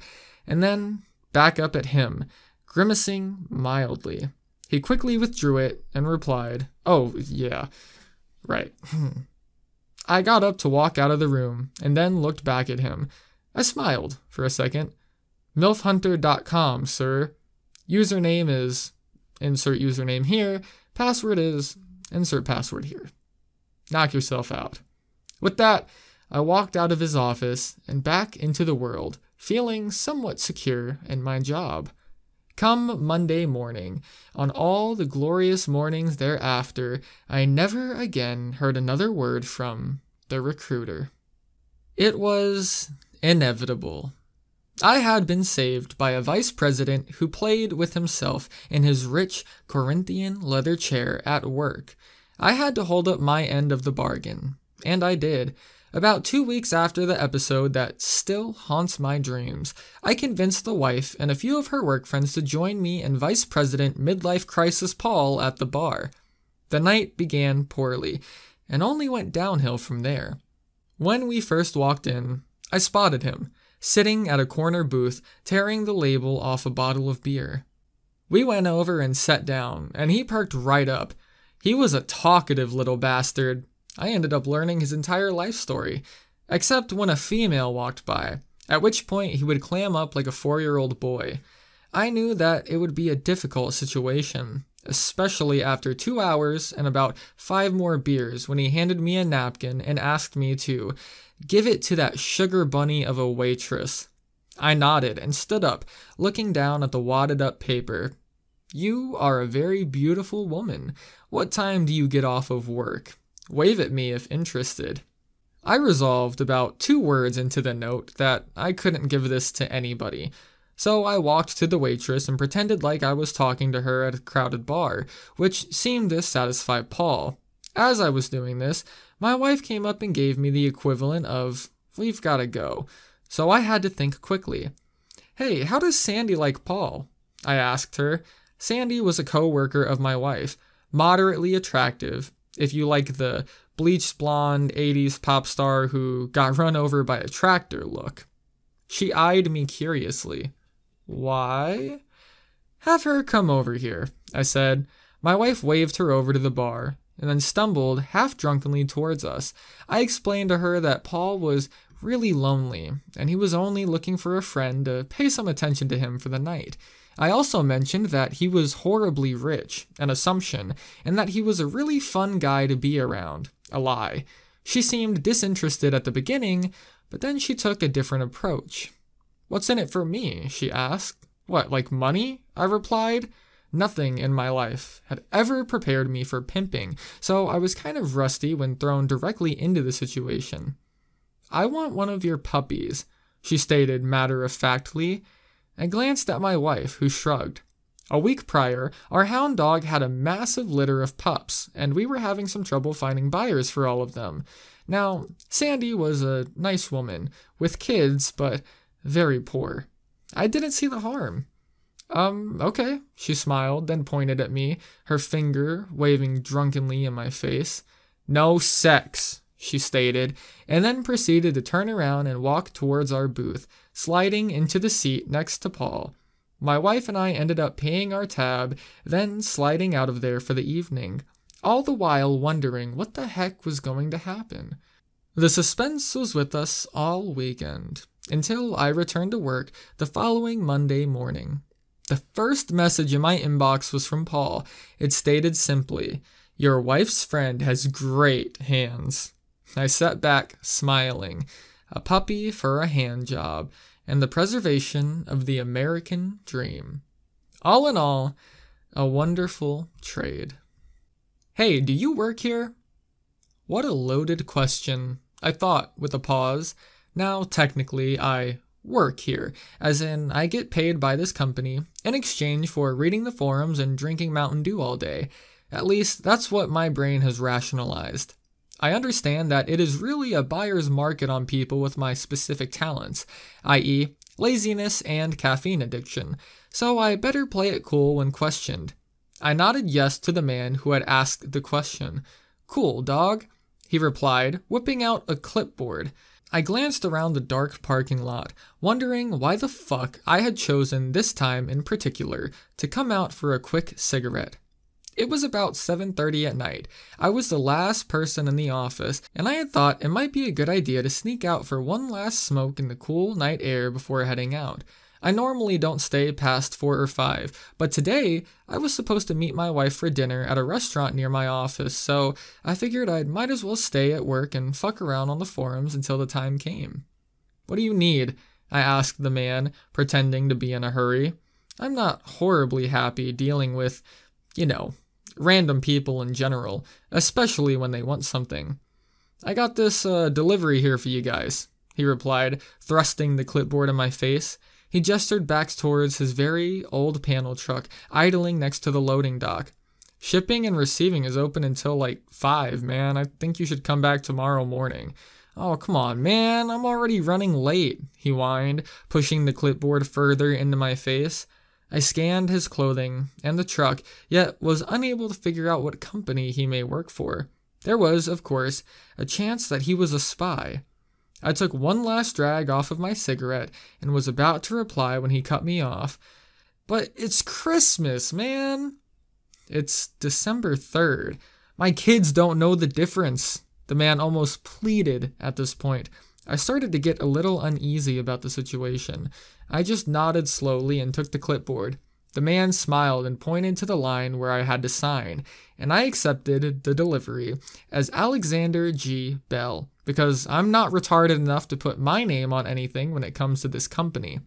and then back up at him, grimacing mildly. He quickly withdrew it and replied, "Oh, yeah, right." I got up to walk out of the room and then looked back at him. I smiled for a second. MILFHunter.com, sir. Username is, insert username here. Password is, insert password here. Knock yourself out. With that, I walked out of his office and back into the world, feeling somewhat secure in my job. Come Monday morning, on all the glorious mornings thereafter, I never again heard another word from the recruiter. It was inevitable. I had been saved by a vice president who played with himself in his rich Corinthian leather chair at work. I had to hold up my end of the bargain, and I did. About 2 weeks after the episode that still haunts my dreams, I convinced the wife and a few of her work friends to join me and Vice President Midlife Crisis Paul at the bar. The night began poorly, and only went downhill from there. When we first walked in, I spotted him, sitting at a corner booth, tearing the label off a bottle of beer. We went over and sat down, and he perked right up. He was a talkative little bastard. I ended up learning his entire life story, except when a female walked by, at which point he would clam up like a 4-year-old boy. I knew that it would be a difficult situation, especially after 2 hours and about 5 more beers when he handed me a napkin and asked me to give it to that sugar bunny of a waitress. I nodded and stood up, looking down at the wadded up paper. "You are a very beautiful woman. What time do you get off of work? Wave at me if interested." I resolved about 2 words into the note that I couldn't give this to anybody, so I walked to the waitress and pretended like I was talking to her at a crowded bar, which seemed to satisfy Paul. As I was doing this, my wife came up and gave me the equivalent of, "We've gotta go," so I had to think quickly. "Hey, how does Sandy like Paul?" I asked her. Sandy was a co-worker of my wife, moderately attractive, if you like the bleached blonde 80s pop star who got run over by a tractor look. She eyed me curiously. "Why?" "Have her come over here," I said. My wife waved her over to the bar, and then stumbled half-drunkenly towards us. I explained to her that Paul was really lonely, and he was only looking for a friend to pay some attention to him for the night. I also mentioned that he was horribly rich, an assumption, and that he was a really fun guy to be around, a lie. She seemed disinterested at the beginning, but then she took a different approach. "What's in it for me?" she asked. "What, like money?" I replied. Nothing in my life had ever prepared me for pimping, so I was kind of rusty when thrown directly into the situation. "I want one of your puppies," she stated matter-of-factly. I glanced at my wife, who shrugged. A week prior, our hound dog had a massive litter of pups, and we were having some trouble finding buyers for all of them. Now, Sandy was a nice woman, with kids, but very poor. I didn't see the harm. Okay," she smiled, then pointed at me, her finger waving drunkenly in my face. "No sex," she stated, and then proceeded to turn around and walk towards our booth, sliding into the seat next to Paul. My wife and I ended up paying our tab, then sliding out of there for the evening, all the while wondering what the heck was going to happen. The suspense was with us all weekend, until I returned to work the following Monday morning. The first message in my inbox was from Paul. It stated simply, "Your wife's friend has great hands." I sat back, smiling. A puppy for a hand job, and the preservation of the American dream. All in all, a wonderful trade. "Hey, do you work here?" What a loaded question, I thought with a pause. Now, technically, I work here, as in I get paid by this company in exchange for reading the forums and drinking Mountain Dew all day. At least, that's what my brain has rationalized. I understand that it is really a buyer's market on people with my specific talents, i.e., laziness and caffeine addiction, so I better play it cool when questioned. I nodded yes to the man who had asked the question. "Cool, dog," he replied, whipping out a clipboard. I glanced around the dark parking lot, wondering why the fuck I had chosen this time in particular to come out for a quick cigarette. It was about 7:30 at night. I was the last person in the office, and I had thought it might be a good idea to sneak out for one last smoke in the cool night air before heading out. I normally don't stay past 4 or 5, but today I was supposed to meet my wife for dinner at a restaurant near my office, so I figured I might as well stay at work and fuck around on the forums until the time came. "What do you need?" I asked the man, pretending to be in a hurry. I'm not horribly happy dealing with, random people in general, especially when they want something. "I got this delivery here for you guys," he replied, thrusting the clipboard in my face. He gestured back towards his very old panel truck, idling next to the loading dock. "Shipping and receiving is open until 5, man. I think you should come back tomorrow morning." "Oh, come on, man. I'm already running late," he whined, pushing the clipboard further into my face. I scanned his clothing and the truck, yet was unable to figure out what company he may work for. There was, of course, a chance that he was a spy. I took one last drag off of my cigarette and was about to reply when he cut me off. "But it's Christmas, man." "It's December 3rd. My kids don't know the difference," the man almost pleaded at this point. I started to get a little uneasy about the situation. I just nodded slowly and took the clipboard. The man smiled and pointed to the line where I had to sign, and I accepted the delivery as Alexander G. Bell, because I'm not retarded enough to put my name on anything when it comes to this company.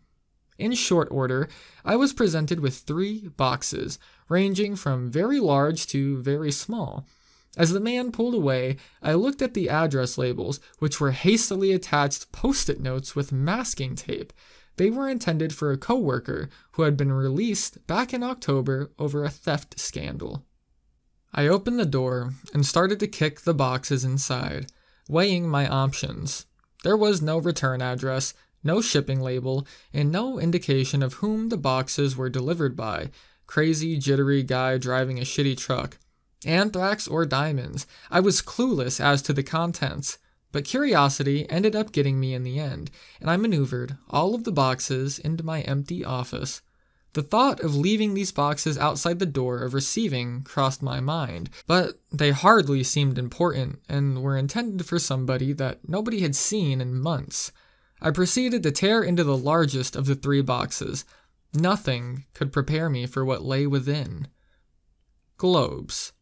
In short order, I was presented with 3 boxes, ranging from very large to very small. As the man pulled away, I looked at the address labels, which were hastily attached post-it notes with masking tape. They were intended for a coworker who had been released back in October over a theft scandal. I opened the door and started to kick the boxes inside, weighing my options. There was no return address, no shipping label, and no indication of whom the boxes were delivered by. Crazy, jittery guy driving a shitty truck. Anthrax or diamonds. I was clueless as to the contents, but curiosity ended up getting me in the end, and I maneuvered all of the boxes into my empty office. The thought of leaving these boxes outside the door of receiving crossed my mind, but they hardly seemed important and were intended for somebody that nobody had seen in months. I proceeded to tear into the largest of the 3 boxes. Nothing could prepare me for what lay within. Globes.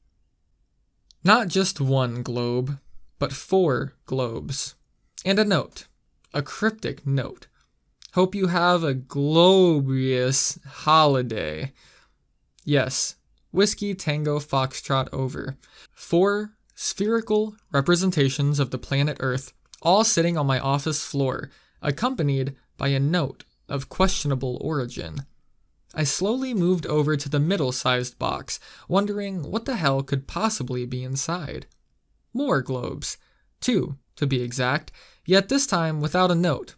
Not just one globe, but 4 globes. And a note. A cryptic note. "Hope you have a glorious holiday." Yes, Whiskey Tango Foxtrot over. 4 spherical representations of the planet Earth, all sitting on my office floor, accompanied by a note of questionable origin. I slowly moved over to the middle-sized box, wondering what the hell could possibly be inside. More globes. 2, to be exact, yet this time without a note.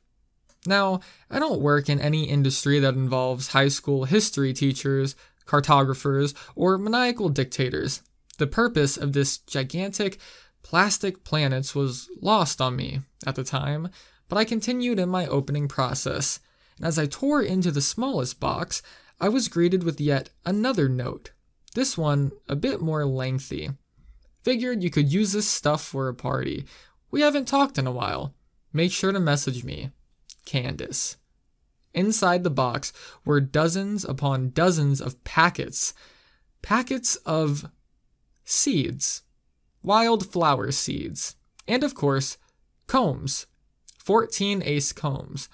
Now, I don't work in any industry that involves high school history teachers, cartographers, or maniacal dictators. The purpose of this gigantic plastic planets was lost on me at the time, but I continued in my opening process. And as I tore into the smallest box, I was greeted with yet another note, this one a bit more lengthy. "Figured you could use this stuff for a party. We haven't talked in a while. Make sure to message me. Candace." Inside the box were dozens upon dozens of packets. Packets of seeds. Wildflower seeds. And of course, combs. 14 ace combs.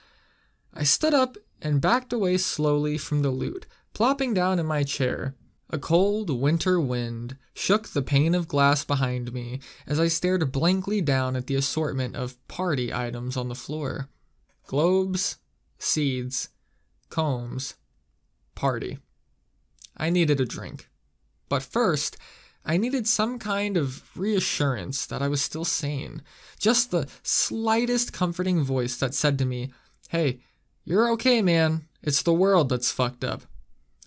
I stood up and backed away slowly from the loot, plopping down in my chair. A cold winter wind shook the pane of glass behind me as I stared blankly down at the assortment of party items on the floor. Globes, seeds, combs, party. I needed a drink. But first, I needed some kind of reassurance that I was still sane. Just the slightest comforting voice that said to me, "Hey, you're okay, man. It's the world that's fucked up."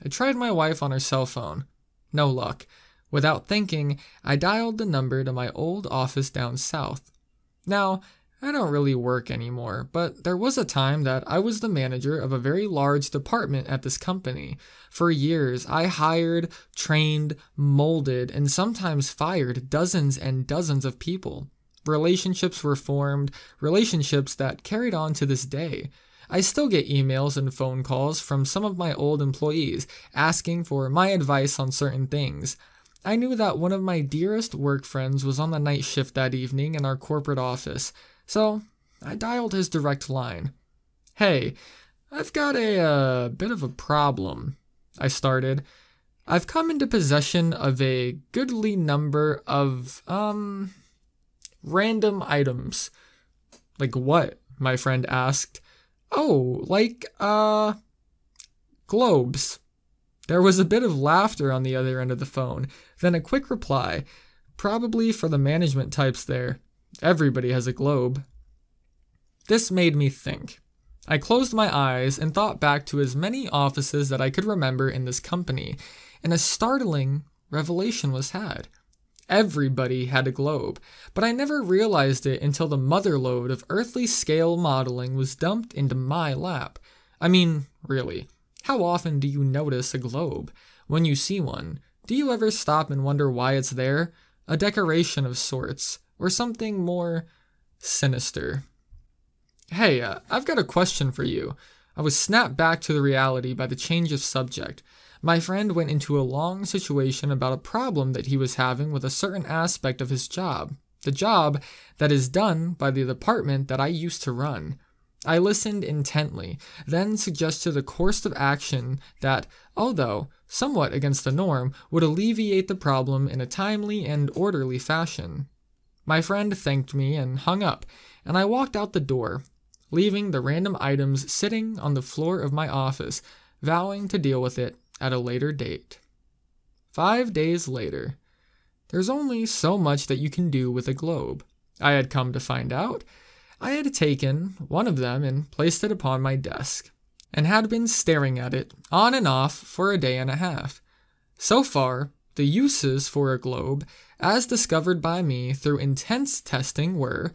I tried my wife on her cell phone. No luck. Without thinking, I dialed the number to my old office down south. Now, I don't really work anymore, but there was a time that I was the manager of a very large department at this company. For years, I hired, trained, molded, and sometimes fired dozens and dozens of people. Relationships were formed, relationships that carried on to this day. I still get emails and phone calls from some of my old employees asking for my advice on certain things. I knew that one of my dearest work friends was on the night shift that evening in our corporate office, so I dialed his direct line. "Hey, I've got a bit of a problem," I started. "I've come into possession of a goodly number of, random items." "Like what?" my friend asked. "Oh, like, globes." There was a bit of laughter on the other end of the phone, then a quick reply. "Probably for the management types there. Everybody has a globe." This made me think. I closed my eyes and thought back to as many offices that I could remember in this company, and a startling revelation was had. Everybody had a globe, but I never realized it until the motherlode of earthly scale modeling was dumped into my lap. I mean, really, how often do you notice a globe? When you see one, do you ever stop and wonder why it's there? A decoration of sorts, or something more sinister? "Hey, I've got a question for you." I was snapped back to the reality by the change of subject. My friend went into a long situation about a problem that he was having with a certain aspect of his job, the job that is done by the department that I used to run. I listened intently, then suggested a course of action that, although somewhat against the norm, would alleviate the problem in a timely and orderly fashion. My friend thanked me and hung up, and I walked out the door, leaving the random items sitting on the floor of my office, vowing to deal with it at a later date. 5 days later. There's only so much that you can do with a globe. I had come to find out. I had taken one of them and placed it upon my desk, and had been staring at it on and off for a day and a half. So far, the uses for a globe, as discovered by me through intense testing, were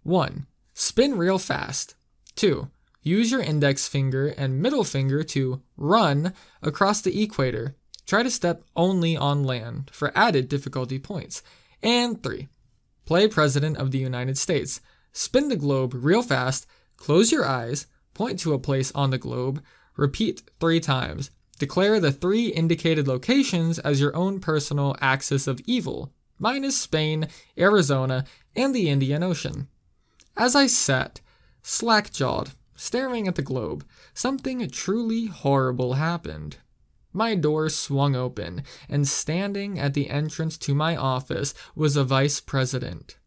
1. Spin real fast. 2. Use your index finger and middle finger to run across the equator. Try to step only on land for added difficulty points. And 3. Play President of the United States. Spin the globe real fast, close your eyes, point to a place on the globe, repeat 3 times. Declare the 3 indicated locations as your own personal axis of evil, minus Spain, Arizona, and the Indian Ocean. As I sat, slack-jawed, staring at the globe, something truly horrible happened. My door swung open, and standing at the entrance to my office was a vice president.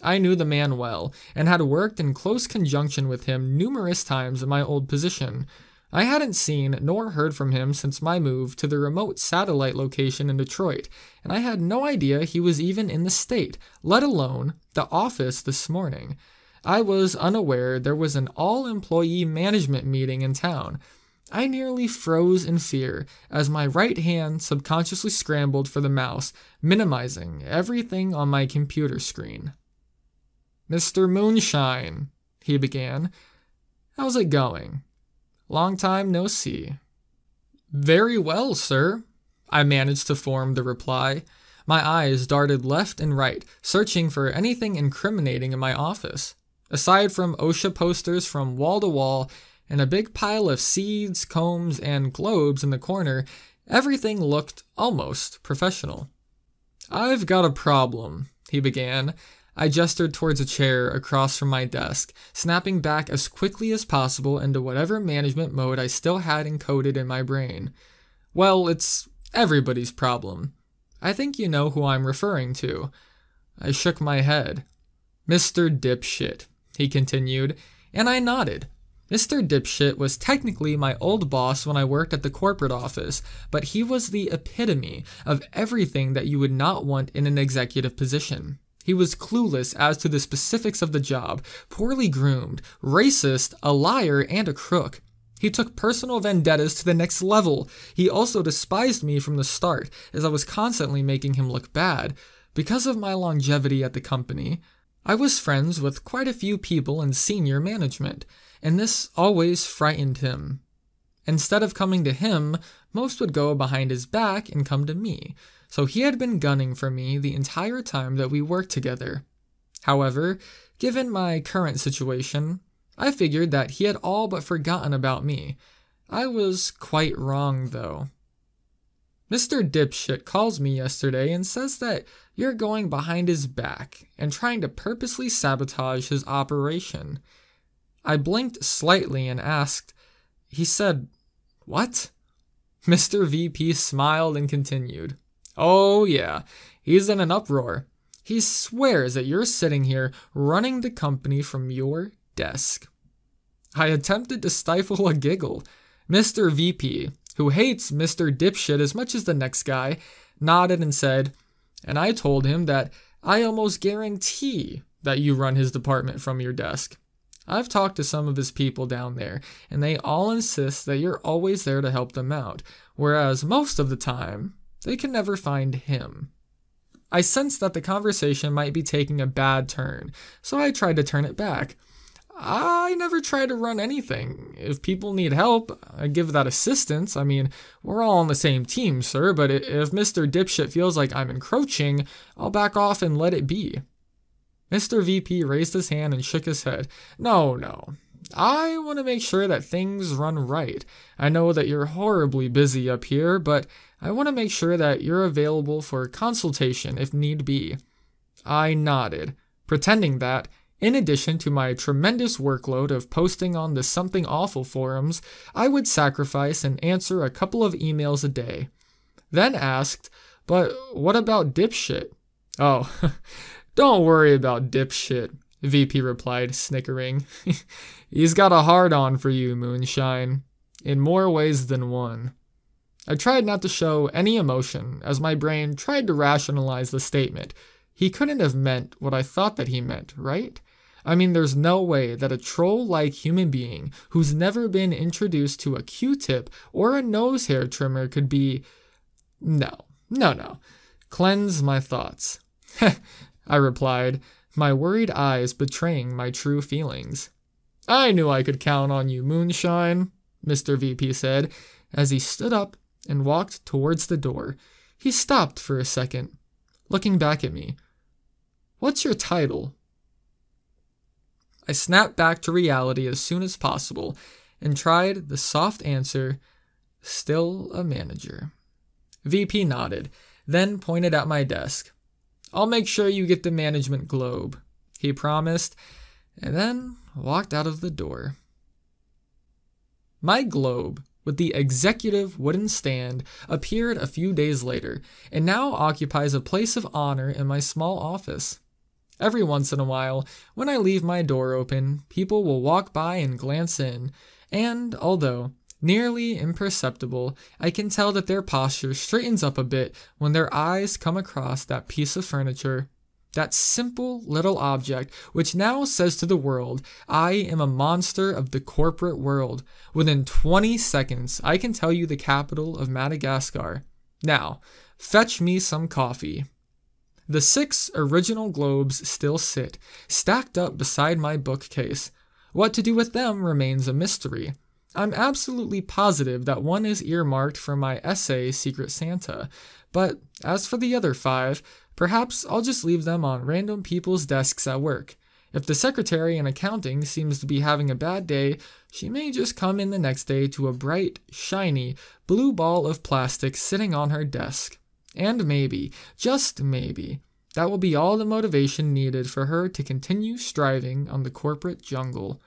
I knew the man well, and had worked in close conjunction with him numerous times in my old position. I hadn't seen nor heard from him since my move to the remote satellite location in Detroit, and I had no idea he was even in the state, let alone the office this morning. I was unaware there was an all-employee management meeting in town. I nearly froze in fear as my right hand subconsciously scrambled for the mouse, minimizing everything on my computer screen. "Mr. Moonshine," he began. "How's it going? Long time no see." "Very well, sir," I managed to form the reply. My eyes darted left and right, searching for anything incriminating in my office. Aside from OSHA posters from wall to wall and a big pile of seeds, combs, and globes in the corner, everything looked almost professional. "I've got a problem," he began. I gestured towards a chair across from my desk, snapping back as quickly as possible into whatever management mode I still had encoded in my brain. "Well, it's everybody's problem. I think you know who I'm referring to." I shook my head. "Mr. Dipshit," he continued, and I nodded. Mr. Dipshit was technically my old boss when I worked at the corporate office, but he was the epitome of everything that you would not want in an executive position. He was clueless as to the specifics of the job, poorly groomed, racist, a liar, and a crook. He took personal vendettas to the next level. He also despised me from the start, as I was constantly making him look bad. Because of my longevity at the company, I was friends with quite a few people in senior management, and this always frightened him. Instead of coming to him, most would go behind his back and come to me, so he had been gunning for me the entire time that we worked together. However, given my current situation, I figured that he had all but forgotten about me. I was quite wrong, though. Mr. Dipshit calls me yesterday and says that you're going behind his back and trying to purposely sabotage his operation. I blinked slightly and asked. He said, "What?" Mr. VP smiled and continued. "Oh yeah, he's in an uproar. He swears that you're sitting here running the company from your desk." I attempted to stifle a giggle. Mr. VP, who hates Mr. Dipshit as much as the next guy, nodded and said, "And I told him that I almost guarantee that you run his department from your desk. I've talked to some of his people down there, and they all insist that you're always there to help them out, whereas most of the time, they can never find him." I sensed that the conversation might be taking a bad turn, so I tried to turn it back. I never try to run anything. If people need help, I give that assistance. I mean, we're all on the same team, sir, but if Mr. Dipshit feels like I'm encroaching, I'll back off and let it be. Mr. VP raised his hand and shook his head. No. I want to make sure that things run right. I know that you're horribly busy up here, but I want to make sure that you're available for consultation if need be. I nodded, pretending that, in addition to my tremendous workload of posting on the Something Awful forums, I would sacrifice and answer a couple of emails a day. Then asked, "But what about Dipshit?" "Oh, don't worry about Dipshit," VP replied, snickering. "He's got a hard-on for you, Moonshine, in more ways than one." I tried not to show any emotion as my brain tried to rationalize the statement. He couldn't have meant what I thought that he meant, right? I mean, there's no way that a troll-like human being who's never been introduced to a Q-tip or a nose hair trimmer could be... No. Cleanse my thoughts. I replied, my worried eyes betraying my true feelings. "I knew I could count on you, Moonshine," Mr. VP said, as he stood up and walked towards the door. He stopped for a second, looking back at me. "What's your title?" I snapped back to reality as soon as possible and tried the soft answer, "Still a manager." VP nodded, then pointed at my desk. "I'll make sure you get the management globe," he promised, and then walked out of the door. My globe, with the executive wooden stand, appeared a few days later, and now occupies a place of honor in my small office. Every once in a while, when I leave my door open, people will walk by and glance in, and although nearly imperceptible, I can tell that their posture straightens up a bit when their eyes come across that piece of furniture, that simple little object which now says to the world, I am a monster of the corporate world. Within 20 seconds, I can tell you the capital of Madagascar. Now, fetch me some coffee. The 6 original globes still sit, stacked up beside my bookcase. What to do with them remains a mystery. I'm absolutely positive that one is earmarked for my essay, Secret Santa, but as for the other 5, perhaps I'll just leave them on random people's desks at work. If the secretary in accounting seems to be having a bad day, she may just come in the next day to a bright, shiny, blue ball of plastic sitting on her desk. And maybe, just maybe, that will be all the motivation needed for her to continue striving on the corporate jungle.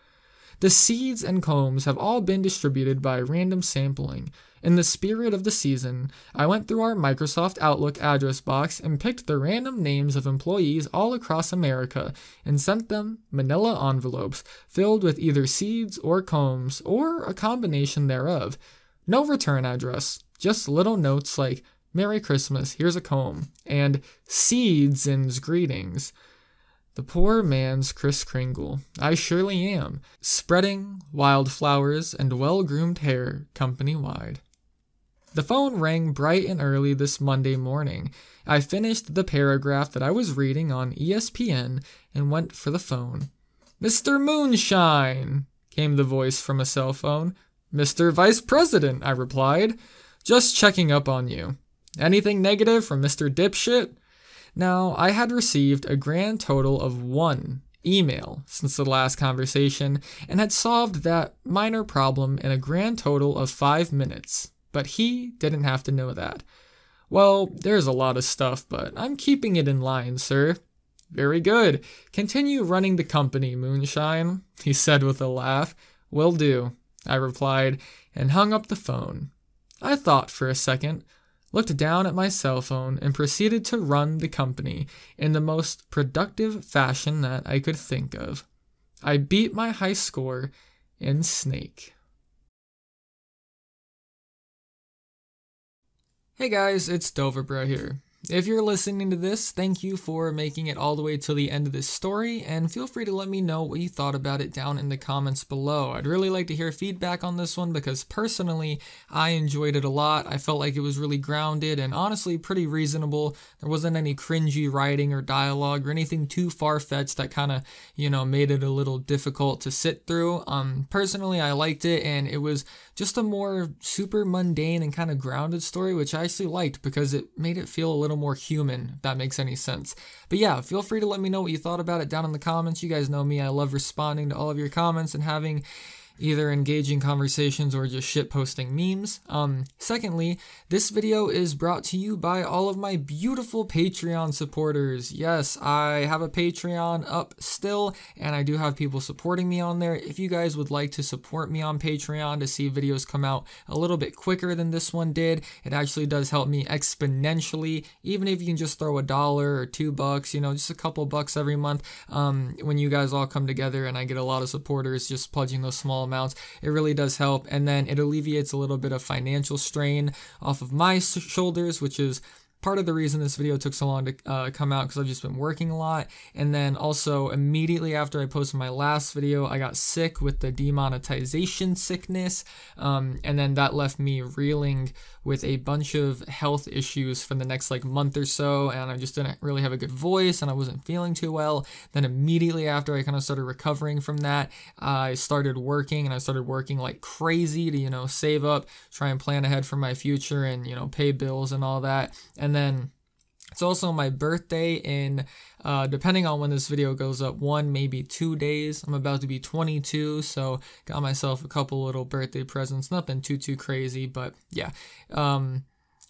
The seeds and combs have all been distributed by random sampling. In the spirit of the season, I went through our Microsoft Outlook address box and picked the random names of employees all across America and sent them manila envelopes filled with either seeds or combs or a combination thereof. No return address, just little notes like, "Merry Christmas, here's a comb," and "Seeds and greetings." The poor man's Kris Kringle. I surely am. Spreading wildflowers and well-groomed hair company-wide. The phone rang bright and early this Monday morning. I finished the paragraph that I was reading on ESPN and went for the phone. "Mr. Moonshine," came the voice from a cell phone. "Mr. Vice President," I replied. "Just checking up on you. Anything negative from Mr. Dipshit?" Now, I had received a grand total of 1 email since the last conversation and had solved that minor problem in a grand total of 5 minutes. But he didn't have to know that. "Well, there's a lot of stuff, but I'm keeping it in line, sir." "Very good. Continue running the company, Moonshine," he said with a laugh. "Will do," I replied, and hung up the phone. I thought for a second, looked down at my cell phone, and proceeded to run the company in the most productive fashion that I could think of. I beat my high score in Snake. Hey guys, it's Dovahbruh here. If you're listening to this, thank you for making it all the way to the end of this story, and feel free to let me know what you thought about it down in the comments below. I'd really like to hear feedback on this one because personally, I enjoyed it a lot. I felt like it was really grounded and honestly pretty reasonable. There wasn't any cringy writing or dialogue or anything too far-fetched that kind of, made it a little difficult to sit through. Personally, I liked it, and it was just a more super mundane and kind of grounded story, which I actually liked because it made it feel a little more human, if that makes any sense. But yeah, feel free to let me know what you thought about it down in the comments. You guys know me, I love responding to all of your comments and having either engaging conversations or just shitposting memes. Secondly, this video is brought to you by all of my beautiful Patreon supporters. Yes, I have a Patreon up still, and I do have people supporting me on there. If you guys would like to support me on Patreon to see videos come out a little bit quicker than this one did, it actually does help me exponentially. Even if you can just throw $1 or $2, just a couple bucks every month, when you guys all come together and I get a lot of supporters just pledging those small amounts, it really does help, and then it alleviates a little bit of financial strain off of my shoulders, which is part of the reason this video took so long to come out, because I've just been working a lot. And then also immediately after I posted my last video, I got sick with the demonetization sickness, and then that left me reeling with a bunch of health issues for the next month or so, and I just didn't really have a good voice and I wasn't feeling too well. Then immediately after I kind of started recovering from that, I started working, and I started working like crazy to save up, try and plan ahead for my future, and pay bills and all that. And then it's also my birthday in, depending on when this video goes up, 1, maybe 2 days. I'm about to be 22, so got myself a couple little birthday presents. Nothing too crazy, but yeah.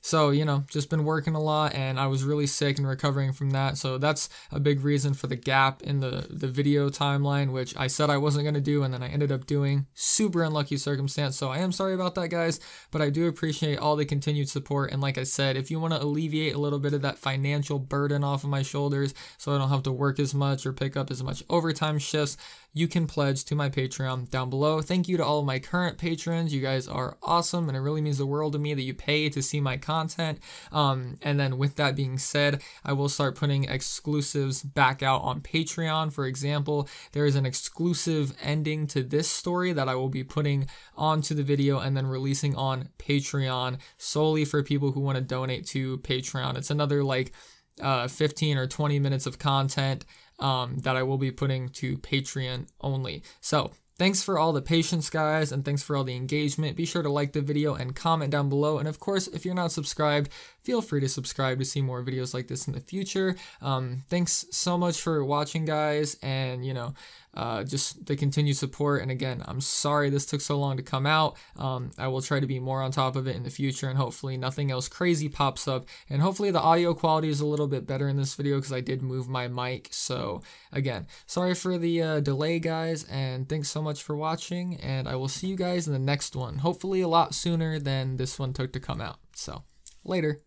So, just been working a lot, and I was really sick and recovering from that. So that's a big reason for the gap in the video timeline, which I said I wasn't going to do, and then I ended up doing. Super unlucky circumstance. So I am sorry about that, guys, but I do appreciate all the continued support. And like I said, if you want to alleviate a little bit of that financial burden off of my shoulders so I don't have to work as much or pick up as much overtime shifts, you can pledge to my Patreon down below. Thank you to all of my current patrons. You guys are awesome, and it really means the world to me that you pay to see my content. And then with that being said, I will start putting exclusives back out on Patreon. For example, there is an exclusive ending to this story that I will be putting onto the video and then releasing on Patreon solely for people who want to donate to Patreon. It's another 15 or 20 minutes of content that I will be putting to Patreon only. So thanks for all the patience, guys, and thanks for all the engagement. Be sure to like the video and comment down below. And of course, if you're not subscribed, feel free to subscribe to see more videos like this in the future. Thanks so much for watching, guys, and just the continued support. And again, I'm sorry this took so long to come out. I will try to be more on top of it in the future, and hopefully nothing else crazy pops up. And hopefully the audio quality is a little bit better in this video, because I did move my mic. So again, sorry for the delay, guys, and thanks so much for watching. And I will see you guys in the next one, hopefully a lot sooner than this one took to come out. So later.